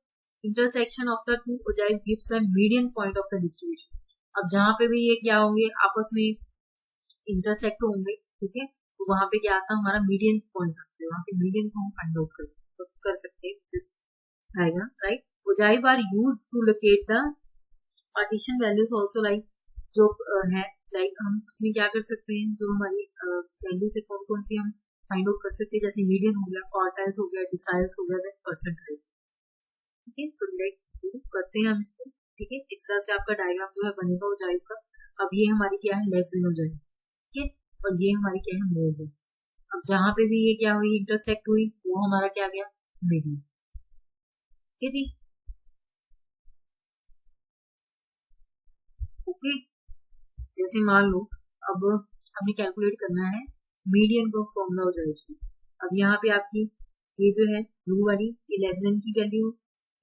intersection of the two ogive gives a median point of the distribution. अब जहां पे भी ये क्या होंगे, आपस में इंटरसेक्ट होंगे, ठीक है, तो वहां पे क्या आता है हमारा मीडियन पॉइंट आता है, वहां पे मीडियन को हम फाइंड आउट कर सकते हैं, दिस आएगा, right. Ogive are used to locate the partition values also, like जो है, लाइक हम उसमें क्या कर सकते हैं, जो हमारी वैल्यूज है कौन कौन सी हम फाइंड आउट कर सकते हैं, जैसे मीडियन हो गया, क्वार्टाइल्स हो गया, डिसाइल्स हो गया, परसेंटाइज, ठीक है। तो लेट्स डू करते हैं हम इसको, ठीक है। इस तरह से आपका डायग्राम जो है बनेगा ओजाइव का। अब ये हमारी क्या है, लेस देन ओजाइव, ठीक है, और ये हमारी क्या है, मोर देन। अब जहां पे भी ये क्या हुई, इंटरसेक्ट हुई, वो हमारा क्या गया, मीडियन, ठीक है जी, ओके। जैसे मान लो अब हमें कैलकुलेट करना है मीडियन को फ्रॉम द ओजाइव से। अब यहाँ पे आपकी ये जो है ब्लू वाली ये लेस देन की वैल्यू,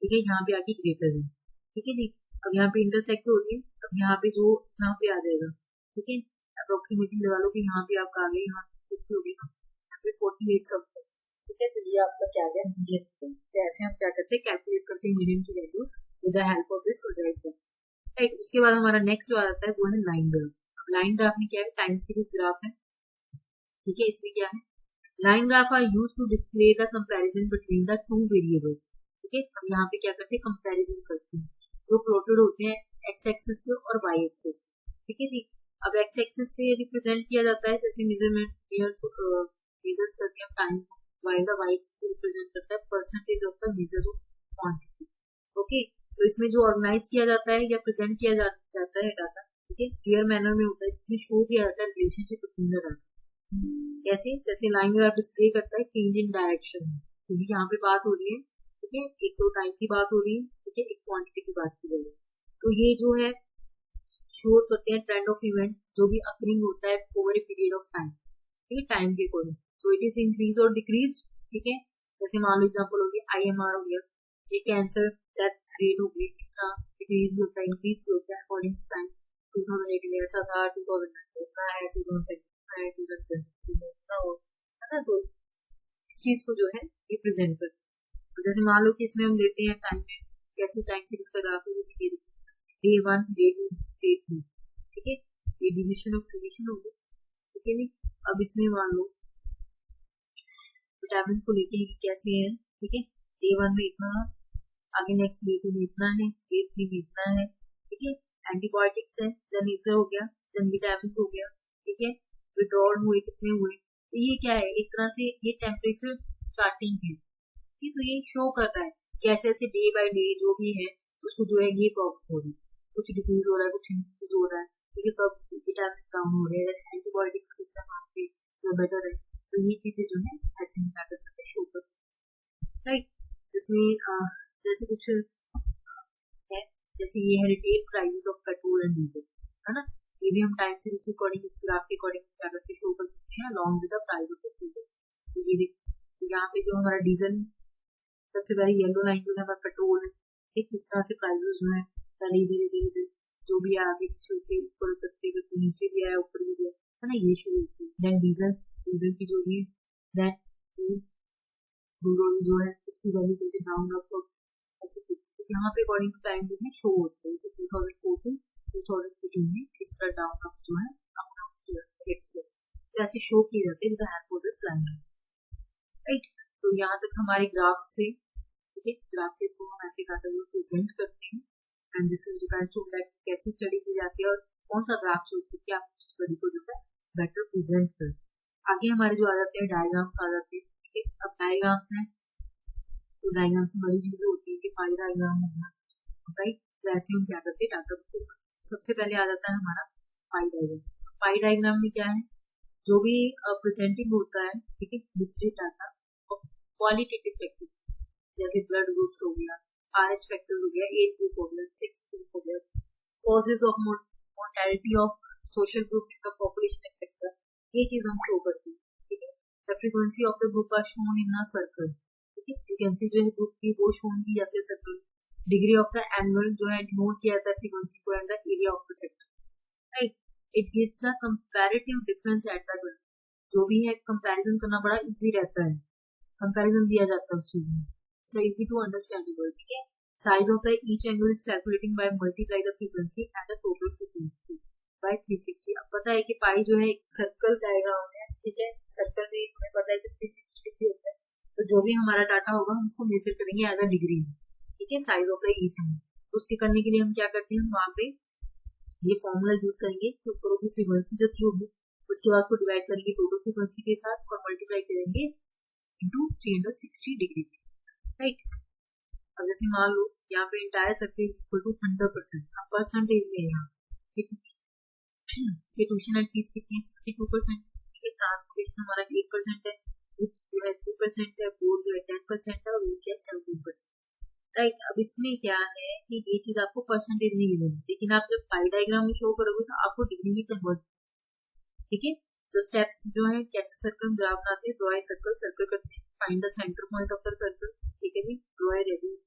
ठीक है, यहाँ पे आके ग्रेटर देन, ठीक है जी। अब यहाँ पे इंटरसेक्ट होती है, अब यहाँ पे जो यहाँ पे आ जाएगा, ठीक है, अप्रोक्सीमेटली लगा लो कि यहाँ पे आपका आ गया, यहाँ 50 हो गया, यहाँ पे 48 सब, तो ठीक है, तो ये आपका क्या गया, मीडियन। तो ऐसे हम क्या करते हैं, कैलकुलेट करते हैं मीडियन की value with the help of this होजाइट। राइट, उसके बाद हमारा नेक्स्ट जो आ जाता है वो है लाइन ग्राफ। लाइन ग्राफ में क्या है, टाइम सीरीज ग्राफ है, ठीक है। इसमें क्या है, line graph are use to display the comparison between the two variables, ठीक है। अब यहाँ पे क्या करते हैं, कंपैरिजन करते हैं, जो प्लॉटेड होते हैं एक्स एक्सिस पे और वाई एक्सिस, ठीक है जी। अब एक्स एक्सिस पे रिप्रेजेंट किया जाता है जैसे मेजरमेंट मेजर्स करके हम time, while the Y axis represent करता है percentage of the measure quantity, okay. तो इसमें जो ऑर्गेनाइज किया जाता है या प्रेजेंट किया जाता है डाटा, ठीक है, क्लियर मैनर में होता है, जिसमें शो किया जाता है रिलेशनशिप बिटवीन द डाटा। कैसे, जैसे लाइन ग्राफ डिस्प्ले करता है चेंज इन डायरेक्शन, क्योंकि यहाँ पे बात हो रही है, ठीक है, एक तो टाइम की बात हो रही है, ठीक है, एक क्वांटिटी की बात की जा रही है। तो ये जो है शोज करते हैं ट्रेंड ऑफ इवेंट जो भी अकरिंग होता है over a period of time, ठीक है, टाइम के अकॉर्डिंग। तो इट इज इंक्रीज और डिक्रीज, ठीक है। जैसे मान लो एग्जाम्पल हो गया IMR हो गया, ये कैंसर डेथ रेट हो गई, इस तरह डिक्रीज भी होता है, इंक्रीज भी होता है अकॉर्डिंग टू टाइम। 2008 में ऐसा था, 2009 में है, 2010 में 2020 है ना। तो इस चीज को जो है रिप्रेजेंट करते हैं। तो जैसे मान लो कि इसमें हम लेते हैं टाइम में, कैसे टाइम सीरीज का ग्राफ है, जैसे डे 1 डे 2 डे 3, ठीक है, ये डिवीजन ऑफ डिवीजन हो गया, ठीक है नहीं। अब इसमें मान लो विटामिन को लेके कि कैसे है, ठीक है, डे 1 में इतना, आगे नेक्स्ट डे 2 में इतना है, डे 3 में इतना है, ठीक है। एंटीबायोटिक्स है, देन इसका हो गया, देन विटामिन हो गया, ठीक है, विड्रॉल हुए कितने हुए। तो ये क्या है, एक तरह से ये टेम्परेचर चार्टिंग है, ठीक है। तो ये शो कर रहा है कैसे ऐसे डे बाय डे जो भी है उसको जो है ये प्रॉब्लम हो रही है, कुछ डिक्रीज हो रहा है, कुछ इंक्रीज हो रहा है, ठीक है। कब विटामिन डाउन हो रहे हैं, एंटीबायोटिक्स किस तरह पे जो बेटर है। तो ये चीजें जो है ऐसे हम क्या कर सकते हैं, शो कर सकते हैं, राइट। जिसमें जैसे कुछ है, जैसे ये है retail prices of petrol and diesel, है ना। ये भी हम टाइम सीरीज के अकॉर्डिंग, इस ग्राफ के अकॉर्डिंग क्या करते हैं, शो कर सकते हैं along with the price of petrol. तो ये देखिए, तो यहाँ पे जो हमारा डीजल सबसे पहले येलो लाइन जो है हमारा पेट्रोल है, ठीक, किस तरह से प्राइसेस जो है पहले धीरे धीरे जो भी आगे पीछे होते ऊपर उतरते करते नीचे भी आया ऊपर भी गया, है ना, ये शुरू होती है। देन डीजल की जो भी देन जो है उसकी वैल्यू जैसे डाउन अप ऐसे, तो यहाँ पे अकॉर्डिंग टू टाइम जो है शो होते हैं, जैसे 2014 2018 में किस तरह डाउन अप जो है अपना ऐसे शो किए जाते हैं with the help of this line, right. तो यहाँ तक हमारे ग्राफ्स थे, ठीक है। ग्राफ के इसको हम ऐसे प्रेजेंट करते हैं and this is depends on that कैसे स्टडी की जाती है और कौन सा ग्राफ चूज करके आप स्टडी को जो है बेटर प्रेजेंट करें। आगे हमारे जो आ जाते हैं डायग्राम्स आ जाते हैं, ठीक है। अब डायग्राम्स हैं, तो डायग्राम्स में बड़ी चीजें होती है कि पाई डायग्राम होगा, राइट। तो ऐसे हम क्या करते हैं डाटा को शो करते हैं। सबसे पहले आ जाता है हमारा पाई डायग्राम। पाई डायग्राम में क्या है, जो भी प्रेजेंटिंग होता है, ठीक है, डिस्क्रीट डाटा और क्वालिटेटिव फैक्टर्स जैसे ब्लड ग्रुप्स हो गया, RH फैक्टर हो गया, एज ग्रुप हो गया, सेक्स ग्रुप हो गया, causes of mortality of social group in the population etcetera, ये चीज हम शो करते हैं, ठीक है। The frequency of the group are shown in a circle, ठीक है, फ्रीक्वेंसी जो है ग्रुप की वो शोन की जाती है circle. Degree of the angle जो है डिनोट किया जाता है फ्रीक्वेंसी को and the area of the sector, right. It gives a comparative difference at the group, जो भी है कंपैरिजन करना बड़ा इजी रहता है, कंपैरिजन दिया जाता है उस चीज में, so easy to understandable, ठीक है। size of the each angle is calculating by multiply the frequency and the total frequency by 360। अब पता है कि पाई जो है एक सर्कल डायग्राम है, ठीक है, सर्कल में हमें पता है कि 360 डिग्री होता है, तो जो भी हमारा डाटा होगा हम उसको मेजर करेंगे एज अ डिग्री में, ठीक है, size of the each angle. उसके करने के लिए हम क्या करते हैं, वहां पे ये फॉर्मूला यूज करेंगे, तो ऊपर की फ्रीक्वेंसी जो थी होगी उसके बाद उसको डिवाइड करेंगे टोटल फ्रीक्वेंसी के साथ और मल्टीप्लाई करेंगे इंटू 360 डिग्री के साथ, राइट। अब जैसे मान लो यहाँ पे entire circle is equal to 100%, अब परसेंटेज में यहाँ ट्यूशन एंड फीस कितनी है 62%, ठीक है। ट्रांसपोर्टेशन हमारा 8% है, बुक्स जो है 2% है, बोर्ड जो है 10% है और वो क्या 17%, राइट। अब इसमें क्या है कि ये चीज आपको परसेंटेज नहीं मिलेगी, लेकिन आप जब पाई डायग्राम में शो करोगे तो आपको डिग्री में कन्वर्ट, ठीक है। तो स्टेप्स जो है कैसे सर्कल ग्राफ बनाते हैं, ड्रॉ ए सर्कल, सर्कल करते हैं, find the centre point of the circle, ठीक है जी, ड्रॉ ए रेडियस,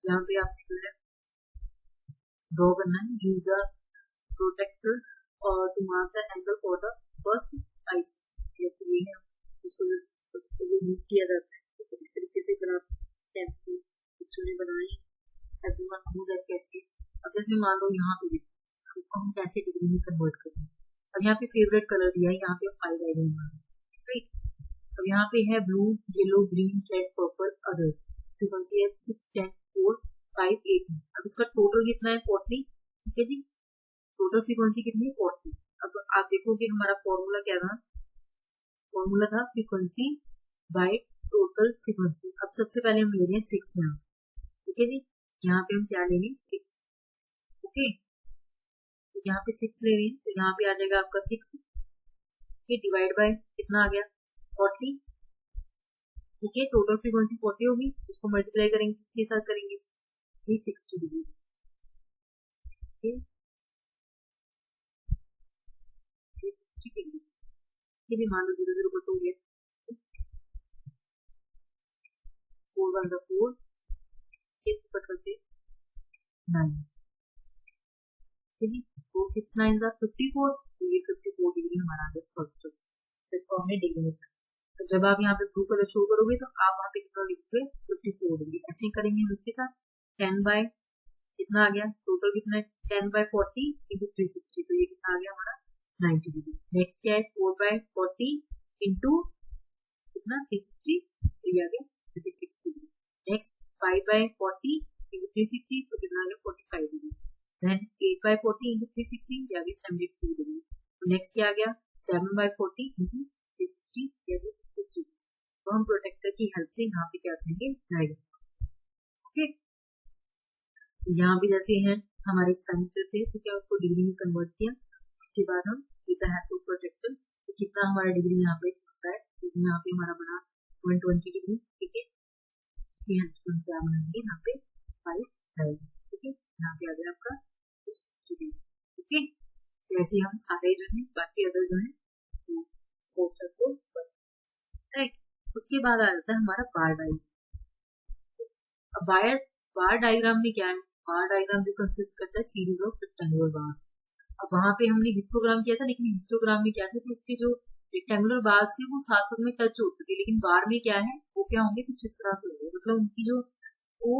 यहाँ पे आपने जो है ड्रॉ करना है, use the protractor or to mark the angle for the first I, जैसे ये है जिसको यूज किया जाता है, इसमें मान लो यहाँ पे इसको हम कैसे डिग्री में कन्वर्ट करेंगे। अब यहाँ पे फेवरेट कलर दिया है, यहाँ पे 5 डायग्राम है राइट। अब यहाँ पे है blue, yellow, green, red, purple, others. Frequency है 6, 10, 4, 5, 8। अब इसका टोटल कितना है 40। ठीक है जी, टोटल फ्रीक्वेंसी कितनी है 40। अब आप देखोगे हमारा फॉर्मूला क्या था, फॉर्मूला था फ्रीक्वेंसी बाय टोटल फ्रीक्वेंसी। अब सबसे पहले हम ले रहे हैं 6 यहाँ। ठीक है जी, यहाँ पे हम क्या लेंगे 6। ओके, तो यहाँ पे 6 ले रहे हैं, तो यहाँ पे आ जाएगा आपका 6 के डिवाइड बाय कितना आ गया 40। ठीक है, टोटल फ्रीक्वेंसी 40 होगी, उसको मल्टीप्लाई करेंगे किसके साथ करेंगे 360 डिग्री। Okay, 360 degree. ठीक है, मान लो 0 0 कट हो गया, 4 1 4, इसको कट करते 9। ठीक है, तो 6 9 54, तो ये 54 डिग्री हमारा आ गया फर्स्ट। इसको हमने डिग्री में, तो जब आप यहाँ पे ब्लू कलर शो करोगे तो आप वहाँ पे कितना लिखोगे 54 डिग्री। ऐसे ही करेंगे हम इसके साथ। 10 बाय कितना आ गया टोटल, कितना है 10 बाय 40 इंटू 360, तो ये कितना आ गया हमारा 90 डिग्री। नेक्स्ट क्या है 4 बाय 40 इंटू कितना 360, तो ये आ गया 36 डिग्री। नेक्स्ट 5 बाय 40 इंटू 360, तो कितना आ गया 45 डिग्री। देन 8 बाय 40 इंटू 360, ये आ गया 72 डिग्री। नेक्स्ट क्या आ गया 7 बाय 40 इंटू 360, ये आ गया 63। तो हम प्रोटेक्टर की हेल्प से यहाँ पे क्या करेंगे डायग्राम। ओके, यहाँ भी जैसे हैं हमारे एक्सपेंडिचर थे, तो क्या उसको डिग्री में कन्वर्ट किया। उसके बाद हम हेल्प प्रोटेक्टर, तो कितना हमारा डिग्री यहाँ पे होता है, तो यहाँ पे हमारा बना 120 डिग्री। ठीक है, उसकी हेल्प से हम क्या बनाएंगे यहाँ पे 5 डायग्राम। ठीक है, यहाँ पे आ गया आपका 260 डिग्री। ओके, ऐसे हम सारे जो है बाकी अदर जो है फोर्सेस को राइट। उसके बाद आ जाता है हमारा बार डायग्राम। अब बार डायग्राम में क्या है, बार डायग्राम जो कंसिस्ट करता है सीरीज ऑफ रेक्टेंगुलर बार्स। अब वहां पे हमने हिस्टोग्राम किया था, लेकिन हिस्टोग्राम में क्या था कि उसके जो रेक्टेंगुलर बार्स थे वो साथ साथ में टच होते थे, लेकिन बार में क्या है वो क्या होंगे कुछ इस तरह से होंगे, मतलब उनकी जो वो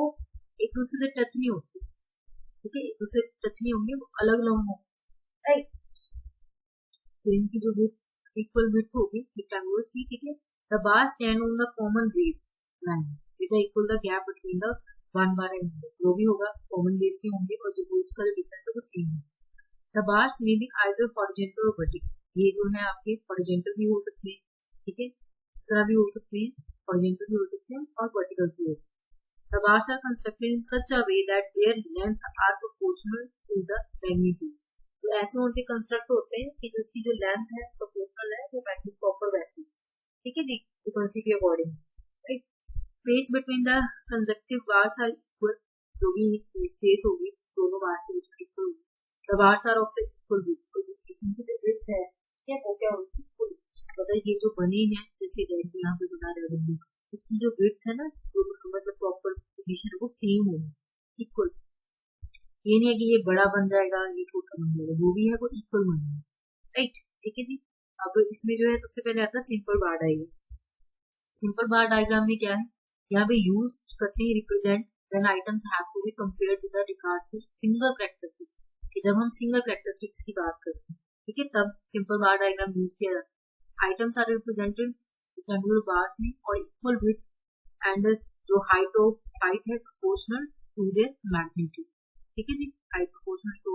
एक दूसरे से टच नहीं होती। ठीक है, एक दूसरे टच नहीं होंगे, वो अलग अलग होंगे राइट। तो इनकी जो विड्थ इक्वल विड्थ होगी रेक्टेंगुलर्स की। ठीक है, the bar stand on the common base line with equal the gap between the one bar and जो भी होगा कॉमन बेस पे होंगे, और जो विड्थ का जो डिफरेंस है वो सेम है। The bars may be either horizontal और वर्टिकल, ये जो है आपके हॉरिजॉन्टल भी हो सकते हैं। ठीक है, इस तरह भी हो सकते हैं, हॉरिजॉन्टल भी हो सकते हैं और वर्टिकल भी हो सकते हैं। The bars are constructed in such a way that their length are proportional to the magnitude. तो ऐसे उनसे कंस्ट्रक्ट होते हैं कि जिसकी जो लेंथ है प्रोपोर्शनल है वो मैग्नीट्यूड प्रॉपर वैसी। ठीक है जी, फ्रीक्वेंसी के according right. Space between the consecutive bars are equal, जो भी स्पेस होगी दोनों बार्स के बीच में इक्वल होगी। The bars are of the equal width, तो जिसकी इनकी जो विड्थ है ठीक है वो क्या होगी इक्वल। मतलब ये जो बने हैं जैसे रेड यहाँ पे बना रहे हैं, इसकी जो विड्थ है ना जो मतलब प्रॉपर पोजीशन है वो सेम होगी इक्वल। ये नहीं है कि ये बड़ा बन जाएगा ये छोटा बन जाएगा, जो भी है वो इक्वल बन जाएगा राइट। ठीक है जी, अब इसमें जो है सबसे पहले आता है simple bar diagram. Simple bar diagram में क्या है, यहाँ पे यूज करते हैं represent when items have to be compared with regard to single characteristic, कि जब हम सिंगल कैरेक्टरिस्टिक्स की बात करते हैं ठीक है तब सिंपल बार डायग्राम यूज किया जाता है। Items are represented rectangular bars में और इक्वल विड्थ एंड जो हाइट है प्रोपोर्शनल टू देयर मैग्नीट्यूड। ठीक है जी, हाइट प्रोपोर्शनल टू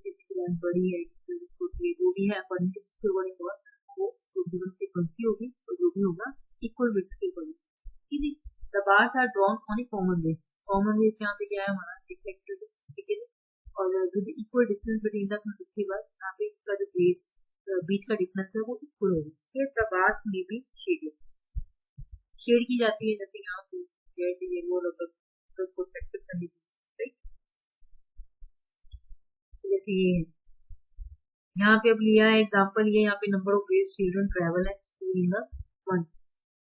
किसी की लेंथ बड़ी है किसी की छोटी है, जो भी है अकॉर्डिंग टू उसके अकॉर्डिंग होगा वो जो गिवन फ्रीक्वेंसी होगी और जो भी होगा इक्वल विड्थ के अकॉर्डिंग। ठीक है जी, the bars are drawn on a common base. Common base यहाँ पे क्या है हमारा एक्स एक्सिस। ठीक है जी, और with equal distance between the consecutive bar, यहाँ पे का जो बेस बीच का डिफरेंस है वो इक्वल होगा। फिर द बार्स में भी शेड की जाती है, जैसे यहाँ पे रेड येलो और उसको सेक्टर करने की राइट। जैसे ये है यहाँ पे अब लिया है एग्जांपल, ये यहाँ पे number of days children travel है स्कूल इन द मंथ।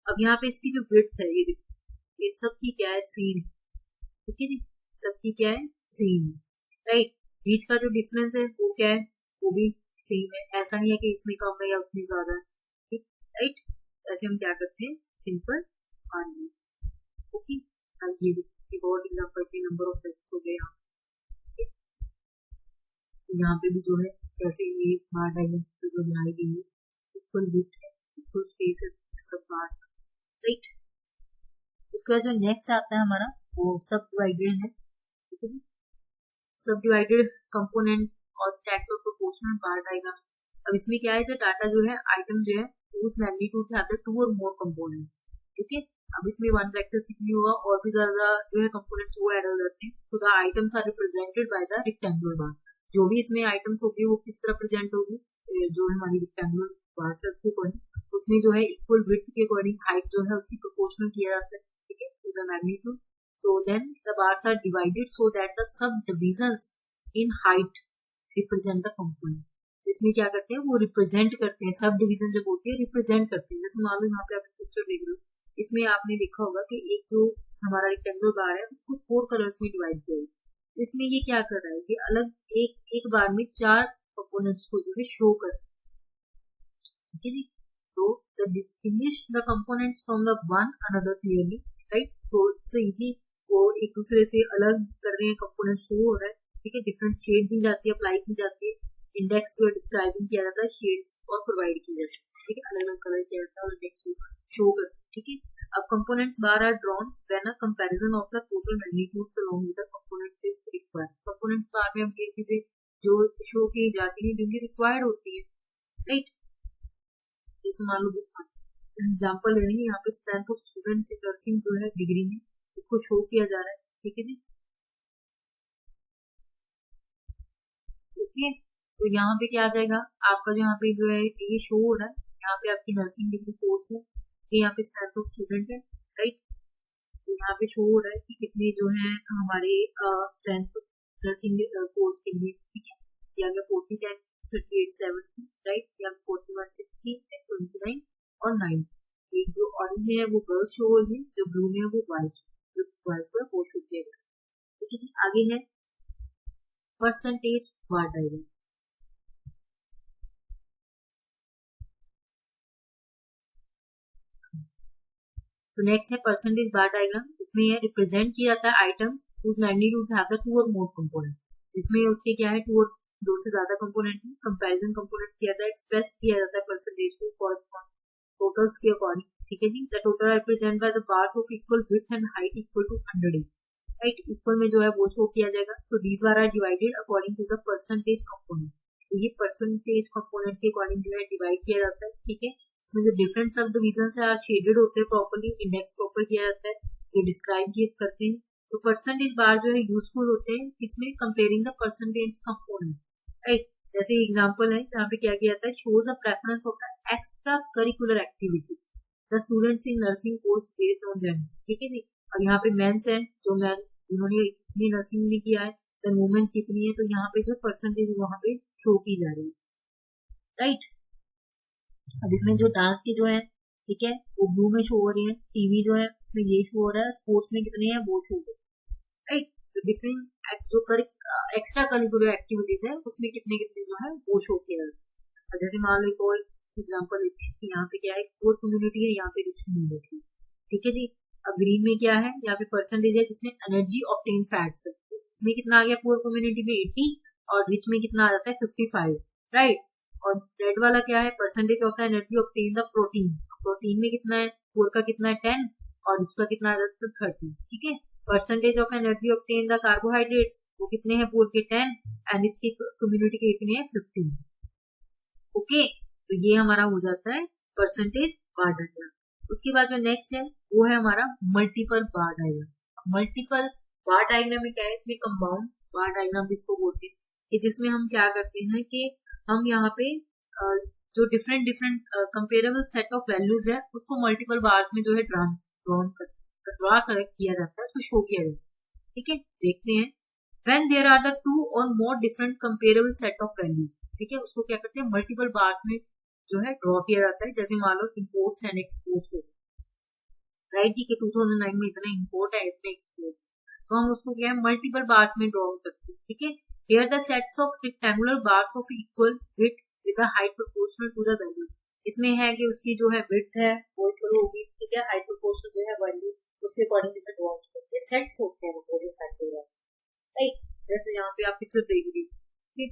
अब यहाँ पे इसकी जो विड्थ है ये देखो, ये सब की क्या है सेम। ठीक है जी, सबकी क्या है सेम राइट। बीच का जो डिफरेंस है वो क्या है वो भी सेम है, ऐसा नहीं है कि इसमें कम है या उसमें ज्यादा है। ठीक राइट, ऐसे हम क्या करते हैं सिंपल आर्ग्यू। ओके, अब ये और एग्जांपल के नंबर ऑफ फैक्ट्स हो गए यहाँ। यहाँ पे भी जो है जैसे ये बार डायग्राम जो बनाई गई है, इक्वल विड्थ है, इक्वल स्पेस है, सब बार, राइट। उसके बाद जो नेक्स्ट आता है हमारा वो सब डिवाइडेड है, ठीक है जी। सब डिवाइडेड कंपोनेंट और स्टैक्ड और प्रोपोर्शनल बार डायग्राम। अब इसमें क्या है, जो डाटा जो है आइटम जो है उस मैग्नीट्यूड से आता है 2 और मोर कंपोनेंट्स, ठीक है। अब इसमें वन कैरेक्टरिस्टिक नहीं होगा, और भी ज्यादा जो है कंपोनेंट्स वो ऐड हो जाते हैं। तो the items are represented by the rectangular bar. जो भी इसमें आइटम्स होगी वो किस तरह प्रेजेंट होगी, जो हमारी रेक्टेंगुलर बार है उसके अकॉर्डिंग, उसमें जो है इक्वल विड्थ के अकॉर्डिंग हाइट जो है उसकी प्रोपोर्शनल किया जाता है, ठीक है, to the magnitude. So then the bars are divided so that the subdivisions in height represent the component. इसमें क्या करते हैं, वो रिप्रेजेंट करते हैं, सब डिवीजन जब होती है रिप्रेजेंट करते हैं। जैसे मान लो यहाँ पे आप पिक्चर देख रहे हो, इसमें आपने देखा होगा कि एक जो हमारा रेक्टेंगुलर बार है उसको 4 कलर्स में डिवाइड किया है। इसमें ये क्या कर रहा है कि अलग एक बार में 4 कंपोनेंट्स को जो है शो कर, ठीक है जी। तो the distinguish the components from the one another clearly, right. तो इट्स इजी, वो एक दूसरे से अलग कर रहे हैं, कंपोनेंट शो हो रहा है, ठीक है। डिफरेंट शेड दी जाती है, अप्लाई की जाती है, इंडेक्स जो है डिस्क्राइबिंग किया जाता है, शेड्स और प्रोवाइड की जाती है, ठीक है। अलग अलग कलर किया जाता है और इंडेक्स को शो करते हैं, ठीक है। अब components bar are drawn when a comparison of the total magnitudes along with the components is required. Components bar में हम ये चीजें जो शो की जाती है जो भी रिक्वायर्ड होती है, राइट। जैसे मान लो दिस एग्जांपल ले लेंगे, यहाँ पे strength of students in nursing जो है डिग्री में इसको शो किया जा रहा है, ठीक है जी। ओके, तो यहाँ पे क्या आ जाएगा आपका, जो यहाँ पे जो है ये शो हो रहा है, यहाँ पे आपकी नर्सिंग डिग्री कोर्स है, ये यहाँ पे स्ट्रेंथ ऑफ स्टूडेंट है, राइट। तो यहाँ पे शो हो रहा है कि कितने जो है हमारे स्ट्रेंथ नर्सिंग कोर्स के लिए, ठीक है। यहाँ पे 40, 10, 38, 70, राइट। यहाँ पे 41, 60, 29 और 9। एक जो ऑरेंज में है वो गर्ल्स शो हो रही है, जो ब्लू में है वो बॉयज को वो शो किया गया, ठीक है जी। आगे है परसेंटेज बार डायग्राम। तो नेक्स्ट है परसेंटेज बार डायग्राम, जिसमें यह रिप्रेजेंट किया जाता है items whose magnitudes have the 2 or more component, जिसमें उसके क्या है 2 और 2 से ज्यादा कंपोनेंट है। कंपैरिजन कंपोनेंट्स किया जाता है, एक्सप्रेस किया जाता है परसेंटेज को कॉरस्पॉन्ड टोटल्स के अकॉर्डिंग, ठीक है जी। The total represent by the bars of equal width and height equal to 100 each, right. Equal में जो है वो शो किया जाएगा। So these bar are divided according to the percentage component. तो ये परसेंटेज कंपोनेंट के अकॉर्डिंग जो है डिवाइड किया जाता है, ठीक है। इसमें जो डिफरेंट सब डिविजन है शेडेड होते हैं प्रॉपर्ली, इंडेक्स प्रॉपर किया जाता है, ये डिस्क्राइब करते हैं। तो परसेंटेज बार जो है यूजफुल होते हैं इसमें comparing the percentage component, right. जैसे एग्जांपल है जहाँ पे क्या किया जाता है, shows a preference of the extra curricular activities the students in nursing course based on gender, ठीक है जी। अब यहाँ पे मेंस है, जो मैन जिन्होंने इसमें नर्सिंग में किया है, द वुमेन्स कितनी है, तो यहाँ पे जो परसेंटेज वहाँ पे शो की जा रही है, राइट। अब इसमें जो डांस की जो है, ठीक है, वो ब्लू में शो हो रही है, टीवी जो है उसमें ये शो हो रहा है, स्पोर्ट्स में कितने हैं वो शो हो रहा है, राइट। तो डिफरेंट जो एक्स्ट्रा करिकुलर एक्टिविटीज है उसमें कितने कितने जो है वो शो किया जाता है। और जैसे मान लो एक और एग्जाम्पल लेते हैं कि यहाँ पे क्या है, पुअर कम्युनिटी है, यहाँ पे रिच कम्युनिटी है, ठीक है जी। अब ग्रीन में क्या है, यहाँ पे परसेंटेज है जिसमें एनर्जी ऑब्टेन फैट्स है, इसमें कितना आ गया पुअर कम्युनिटी में 80 और रिच में कितना आ जाता है 55, राइट। और रेड वाला क्या है, percentage of the energy obtain the protein, protein में कितना है, पुअर का कितना है 10 और रिच का कितना आ जाता है 30, ठीक है। Percentage of energy obtain the carbohydrates, वो कितने हैं, पुअर के 10 एंड रिच की कम्युनिटी के कितने हैं 15, ओके। तो ये हमारा हो जाता है परसेंटेज बार डायग्राम। उसके बाद जो नेक्स्ट है वो है हमारा multiple bar diagram. Multiple bar diagram में क्या है, इसमें कंपाउंड बार डायग्राम जिसको बोलते हैं, कि जिसमें हम क्या करते हैं कि हम यहाँ पे जो different different comparable set of values है उसको मल्टीपल बार्स में जो है ड्रा किया जाता है, उसको शो किया जाता है, ठीक है। देखते हैं when there are the 2 or more different comparable set of values, ठीक है, उसको क्या करते हैं मल्टीपल बार्स में जो है ड्रॉ किया जाता है। जैसे मान लो इंपोर्ट्स एंड एक्सपोर्ट्स हो, राइट जी, कि 2009 में इतना इंपोर्ट है इतने एक्सपोर्ट्स, तो हम उसको क्या है मल्टीपल बार्स में ड्रॉ करते हैं, ठीक है। Here the sets of rectangular bars of equal width with a height proportional to the value, इसमें है कि उसकी जो है width है वो इक्वल होगी, ठीक है, हाइट प्रोपोर्शनल जो है वैल्यू उसके अकॉर्डिंग ड्रॉ किया, ये सेट्स होते हैं फैक्टोरियल, राइट। जैसे यहाँ पे आप पिक्चर देख रही, ठीक,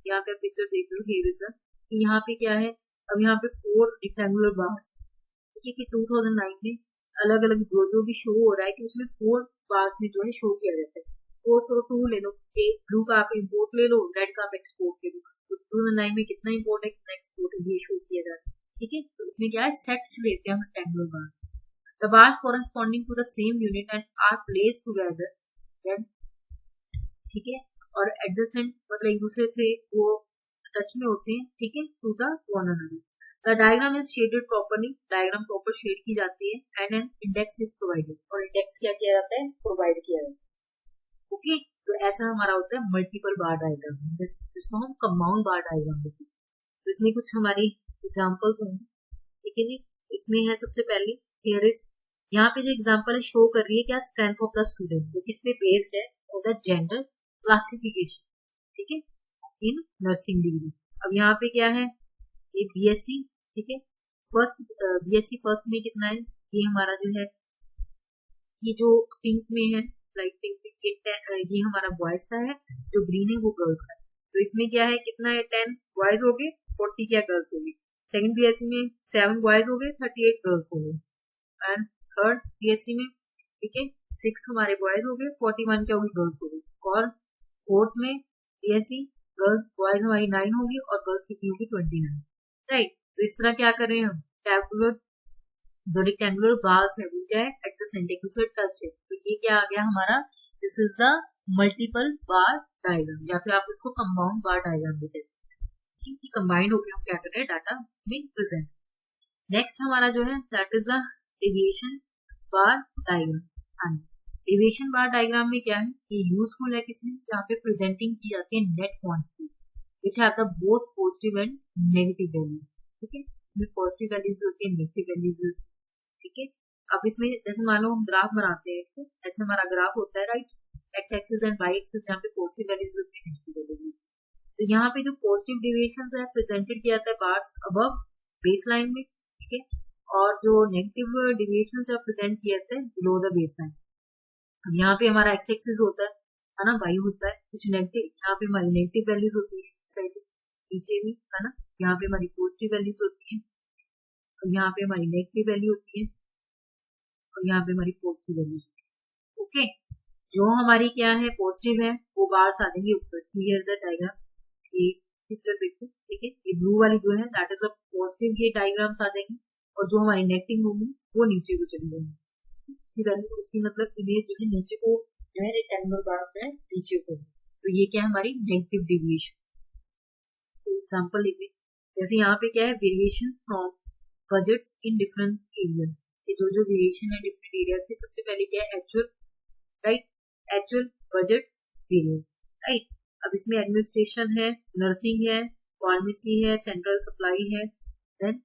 यहाँ पे पिक्चर देख लो, हियर इज द, यहाँ पे क्या है, अब यहाँ पे 4 रेक्टेंगुलर बार्स, ठीक है, कि 2009 में अलग अलग जो भी शो हो रहा है कि उसमें 4 बार्स में जो है शो किया जाता है। सपोज करो 2 ले लो, एक ब्लू का आप इम्पोर्ट ले लो, रेड का आप एक्सपोर्ट ले लो, तो 2009 में कितना इम्पोर्ट है कितना एक्सपोर्ट है ये शो किया जाता है, ठीक है। तो इसमें क्या है, सेट्स लेते हैं हम rectangular bars, the bars corresponding to the same unit and are placed together, then, ठीक है, और एडजेसेंट मतलब एक दूसरे से वो टच में होते हैं, ठीक है, to the one another. The diagram is shaded properly, diagram proper shade की जाती है, and an index is provided, और इंडेक्स क्या किया जाता है, प्रोवाइड किया जाता है। ओके, तो ऐसा हमारा होता है मल्टीपल बार डायग्राम, जिसको हम कंपाउंड बार डायग्राम बोलते हैं। तो इसमें कुछ हमारी एग्जांपल्स होंगे, ठीक है जी। इसमें है सबसे पहले, हियर इज, यहाँ पे जो एग्जांपल है शो कर रही है क्या, स्ट्रेंथ ऑफ द स्टूडेंट, वो किस पे बेस्ड है, ऑन द जेंडर क्लासिफिकेशन, ठीक है, इन नर्सिंग डिग्री। अब यहाँ पे क्या है, ये बीएससी, ठीक है, फर्स्ट बीएससी फर्स्ट में कितना है, ये हमारा जो है, ये जो पिंक में है, लाइट पिंक में, ये हमारा बॉयज का है, जो ग्रीन है वो गर्ल्स का है। तो इसमें क्या है, कितना है, 10 बॉयज हो गए, 40 क्या गर्ल्स हो गई। सेकंड बीएससी में 7 बॉयज हो गए, 38 गर्ल्स हो गए, एंड थर्ड बीएससी में, ठीक है, 6 हमारे बॉयज हो गए, 41 क्या होगी, गर्ल्स हो गई। और फोर्थ में बीएससी गर्ल्स बॉयज हमारी 9 होगी और गर्ल्स कितनी होगी, 29, राइट। तो इस तरह क्या कर रहे हैं हम, कैलकुलेट जो रेक्टेंगुलर बार्स है वो क्या है, एडजेसेंट, एक दूसरे टच है, तो ये क्या आ गया हमारा, this is the multiple bar diagram, या फिर आप इसको कंपाउंड बार डायग्राम भी कह सकते हैं, क्योंकि कंबाइंड होकर हम क्या कर रहे हैं, डाटा में प्रेजेंट। नेक्स्ट हमारा जो है that is the deviation bar diagram. Deviation bar diagram में क्या है, ये यूजफुल है किसमें, यहाँ पे प्रेजेंटिंग की जाती है net quantities which have the both positive and negative values, ठीक है, इसमें पॉजिटिव वैल्यूज भी होती है, नेगेटिव वैल्यूज भी होती है, ठीक है। अब इसमें जैसे मान लो हम ग्राफ बनाते हैं, तो ऐसे हमारा ग्राफ होता है, right, X axis and Y axis, यहाँ पे पॉजिटिव वैल्यूज होती है, नेगेटिव वैल्यूज। तो यहाँ पे जो पॉजिटिव डेविएशंस है प्रेजेंटेड किया जाता है बार्स अबव बेसलाइन में, ठीक है, और जो नेगेटिव डेविएशंस है प्रेजेंट किया जाता है बिलो द बेसलाइन। अब यहाँ पे हमारा एक्स एक्सिस होता है ना, वाई होता है, कुछ नेगेटिव, यहाँ पे हमारी नेगेटिव वैल्यूज होती है इस साइड नीचे भी, है ना, यहाँ पे हमारी पॉजिटिव वैल्यूज होती है, और यहाँ पे हमारी नेगेटिव वैल्यू होती है, और यहाँ पे हमारी पॉजिटिव वैल्यूज होती है। ओके, जो हमारी क्या है पॉजिटिव है वो बार्स आ जाएंगे ऊपर, सी हियर द डायग्राम, ये पिक्चर देखो, ठीक है, ये ब्लू वाली जो है दैट इज अ पॉजिटिव, ये डायग्राम्स आ जाएंगे, और जो हमारी नेगेटिव होंगी वो नीचे को चली जाएंगी, उसकी वैल्यू, उसकी मतलब इमेज जो है नीचे को जो है रेक्टेंगुलर बार है नीचे को, तो ये क्या है हमारी नेगेटिव डेविएशंस। तो एग्जांपल लेते, जैसे यहाँ पे क्या है, variation from budgets in different area, जो वेरिएशन है डिफरेंट एरियाज की, सबसे पहले क्या है, actual, right, actual budget variance, right. अब इसमें एडमिनिस्ट्रेशन है, नर्सिंग है, फार्मेसी है, सेंट्रल सप्लाई है, देन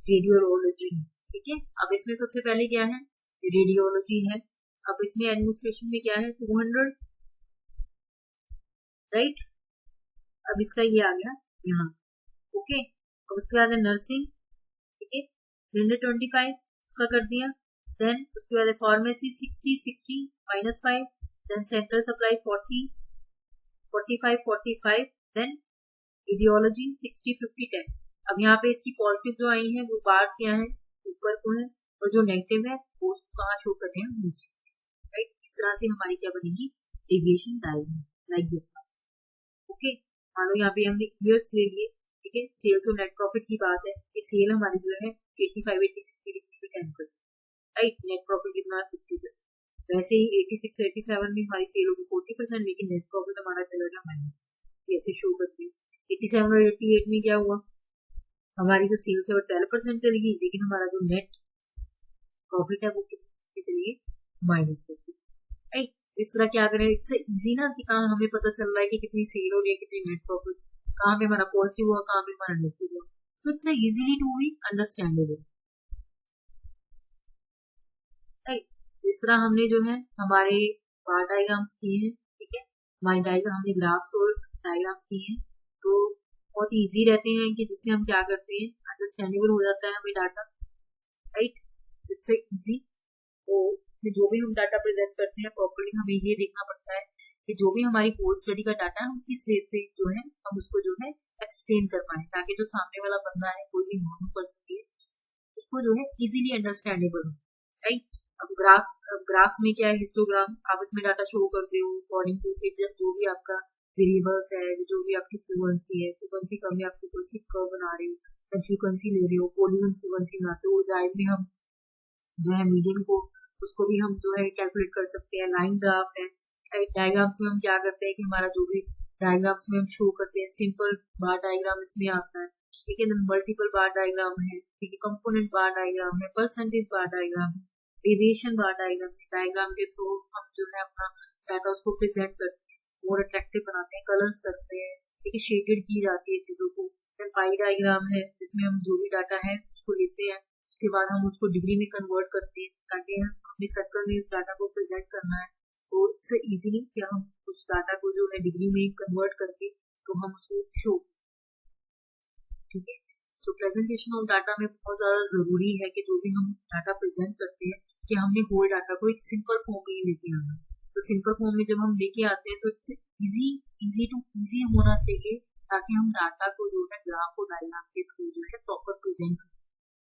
रेडियोलॉजी, ठीक है। अब इसमें सबसे पहले क्या है, रेडियोलॉजी है। अब इसमें एडमिनिस्ट्रेशन में क्या है, 200, राइट। अब इसका ये आ गया यहाँ, ओके। अब उसके बाद है नर्सिंग, ठीक है, 325 इसका कर दिया, देन उसके बाद pharmacy 60 60 -5, then central supply 40 45 45, then radiology 60 50 10। अब यहाँ पे इसकी पॉजिटिव जो आई है वो बार्स यहाँ है ऊपर को है, और जो नेगेटिव है वो कहाँ शो कर रहे हैं, नीचे, राइट। इस तरह से हमारी क्या बनेगी, deviation diagram, like this, okay. मान लो यहाँ पे हमने ईयर्स ले लिए, ठीक है, सेल्स और नेट प्रॉफिट की बात है, कि सेल हमारी जो है 85 86 की 10%, राइट, नेट प्रॉफिट कितना है 50%। वैसे ही 86 87 में हमारी सेल होगी 40%, लेकिन नेट प्रॉफिट हमारा चला गया माइनस, ऐसे शो करते हैं। 87 और 88 में क्या हुआ, हमारी जो सेल्स है वो 12% चली गई, लेकिन हमारा जो नेट प्रॉफिट है वो किसके चली गई, माइनस पे, राइट। इस तरह क्या करें, इससे इजी ना, कि कहाँ हमें पता चल रहा है कि कितनी सेल हो रही है, कितनी नेट प्रॉफिट, कहाँ पे हमारा पॉजिटिव हुआ, कहाँ पे हमारा नेगेटिव हुआ, so it's easily to be understandable, right. इस तरह हमने जो है हमारे बार डायग्राम्स किए हैं, ठीक है, हमारे डायग्राम हमने ग्राफ्स और डायग्राम्स किए हैं, तो बहुत इजी रहते हैं, कि जिससे हम क्या करते हैं, अंडरस्टैंडेबल हो जाता है हमें डाटा, राइट, इट्स इजी। तो इसमें जो भी हम डाटा प्रेजेंट करते हैं प्रॉपर्ली हमें ये देखना पड़ता है कि जो भी हमारी कोर्स स्टडी का डाटा है हम किस बेस पे जो है हम उसको जो है एक्सप्लेन कर पाए, ताकि जो सामने वाला बंदा है कोई भी नॉर्मल पर्सन है उसको जो है इजीली अंडरस्टैंडेबल हो, राइट। अब ग्राफ में क्या है, हिस्टोग्राम, आप इसमें डाटा शो करते हो अकॉर्डिंग टू जो भी आपका वेरिएबल्स है, जो भी आपकी फ्रीक्वेंसी है, फ्रीक्वेंसी कम है आप फ्रीक्वेंसी कर्व बना रहे हो, फ्रीक्वेंसी ले रहे हो, पॉलीगॉन फ्रीक्वेंसी बनाते हो, जाहिर में हम जो है मीडियन को उसको भी हम जो है कैलकुलेट कर सकते हैं। लाइन ग्राफ है, डायग्राम्स में हम क्या करते हैं कि हमारा जो भी डायग्राम्स में हम शो करते हैं, सिंपल बार डायग्राम इसमें आता है, ठीक है, मल्टीपल बार डायग्राम है, ठीक है, कंपोनेंट बार डायग्राम है, परसेंटेज बार डायग्राम है, डेविएशन बार डायग्राम है। डायग्राम के थ्रू हम जो है अपना डाटा उसको प्रेजेंट करते हैं, मोर अट्रैक्टिव बनाते हैं, कलर्स करते हैं, ठीक है, शेडेड की जाती है चीजों को। देन पाई डायग्राम है जिसमें हम जो भी डाटा है उसको लेते हैं, उसके बाद हम उसको डिग्री में कन्वर्ट करते हैं, ताकि अपने सर्कल में उस डाटा को प्रेजेंट करना है तो इससे इजीली क्या हम उस डाटा को जो है डिग्री में कन्वर्ट करके तो हम उसको शो, ठीक है। सो प्रेजेंटेशन ऑफ डाटा में बहुत ज्यादा जरूरी है कि जो भी हम डाटा प्रेजेंट करते हैं कि हमने होल डाटा को एक सिंपल फॉर्म में लेके आना है। तो सिंपल फॉर्म में जब हम लेके आते हैं तो इट्स इजी टू इजी होना चाहिए, ताकि हम डाटा को जो है ग्राफ और डायग्राम के थ्रू जो है प्रॉपर प्रेजेंट कर सकें।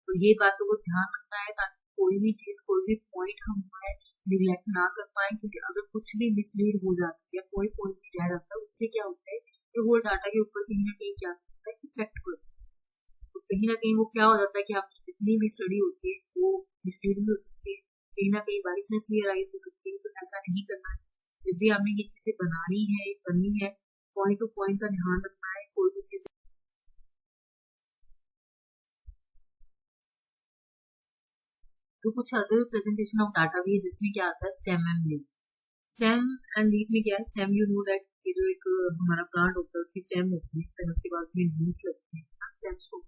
तो ये बातों को ध्यान रखना है ताकि कोई भी चीज, कोई भी पॉइंट हम जो है निगलेक्ट ना कर पाए, क्योंकि अगर कुछ भी मिसलीड हो जाता है या कोई पॉइंट भी रह जाता है उससे क्या होता है कि वो डाटा के ऊपर कहीं ना कहीं क्या होता है, इफेक्ट करता है। तो कहीं ना कहीं वो क्या हो जाता है कि आपकी जितनी भी स्टडी होती है वो मिसलीड भी हो सकती है, कहीं ना कहीं बाइसनेस भी अराइव हो सकती है। तो ऐसा नहीं करना है, जब भी आपने ये चीजें बनानी है करनी है, पॉइंट टू पॉइंट का ध्यान रखना है। कोई भी चीज तो कुछ अदर प्रेजेंटेशन ऑफ डाटा भी है जिसमें क्या आता है, stem and leaf. Stem and leaf में क्या है, स्टेम यू नो दैट ये जो एक हमारा प्लांट होता है उसकी स्टेम होती है, फिर उसके बाद में लीफ लगती है, स्टेम्स को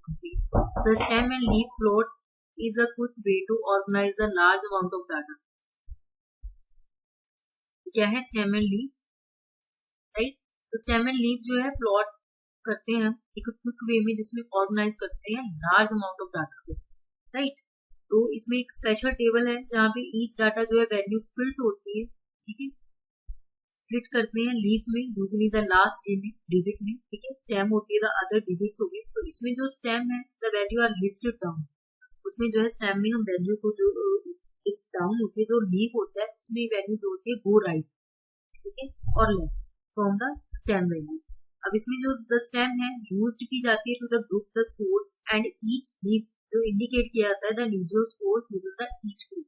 so stem and leaf plot is a quick way to organize the large amount of data. क्या है स्टेम एंड लीफ, राइट। तो स्टेम एंड लीफ जो है प्लॉट करते हैं एक क्विक वे में जिसमें ऑर्गेनाइज करते हैं लार्ज अमाउंट ऑफ डाटा को, राइट। तो इसमें एक स्पेशल टेबल है जहाँ पे ईच डाटा जो है वैल्यू स्प्लिट होती है, ठीक है, स्प्लिट करते हैं लीफ में, यूजुअली द लास्ट डिजिट में, ठीक है, स्टेम होती है द अदर डिजिट्स हो गए। तो इसमें जो स्टेम है the value are listed down, उसमें जो है स्टेम में हम वैल्यू को जो इस डाउन होती है, जो लीफ होता है उसमें वैल्यू जो होती है गो राइट, ठीक है, और left from the stem value. अब इसमें जो द स्टेम है यूज्ड की जाती है to the group the scores and each leaf, जो इंडिकेट किया जाता है the individual scores with the each group,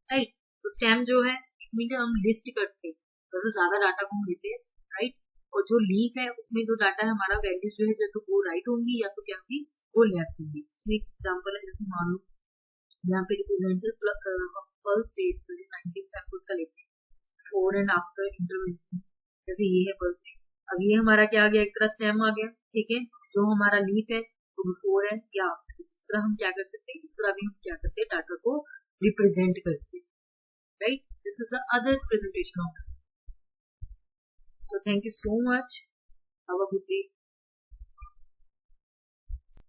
right. तो स्टेम जो है इसमें हम लिस्ट करते हैं, तो ज्यादा डाटा को हम लेते हैं, राइट। और जो लीफ है उसमें जो डाटा है हमारा वैल्यू जो है या तो वो राइट होंगी या तो क्या होगी वो लेफ्ट होंगी। इसमें एग्जांपल है जैसे मान लो यहाँ पे रिप्रेजेंटेटिव पल्स रेट्स 19 सैंपल्स का लेते हैं, बिफोर एंड आफ्टर इंटरवेंशन, जैसे ये है पल्स रेट। अब ये हमारा क्या आ गया, एक तरह स्टेम आ गया, ठीक है। जो हमारा लीफ है वो बिफोर है या आफ्टर, इस तरह हम क्या कर सकते हैं, इस तरह भी हम क्या करते हैं डाटा को रिप्रेजेंट करते हैं, right. This is the other presentation of. So thank you so much, have a good day.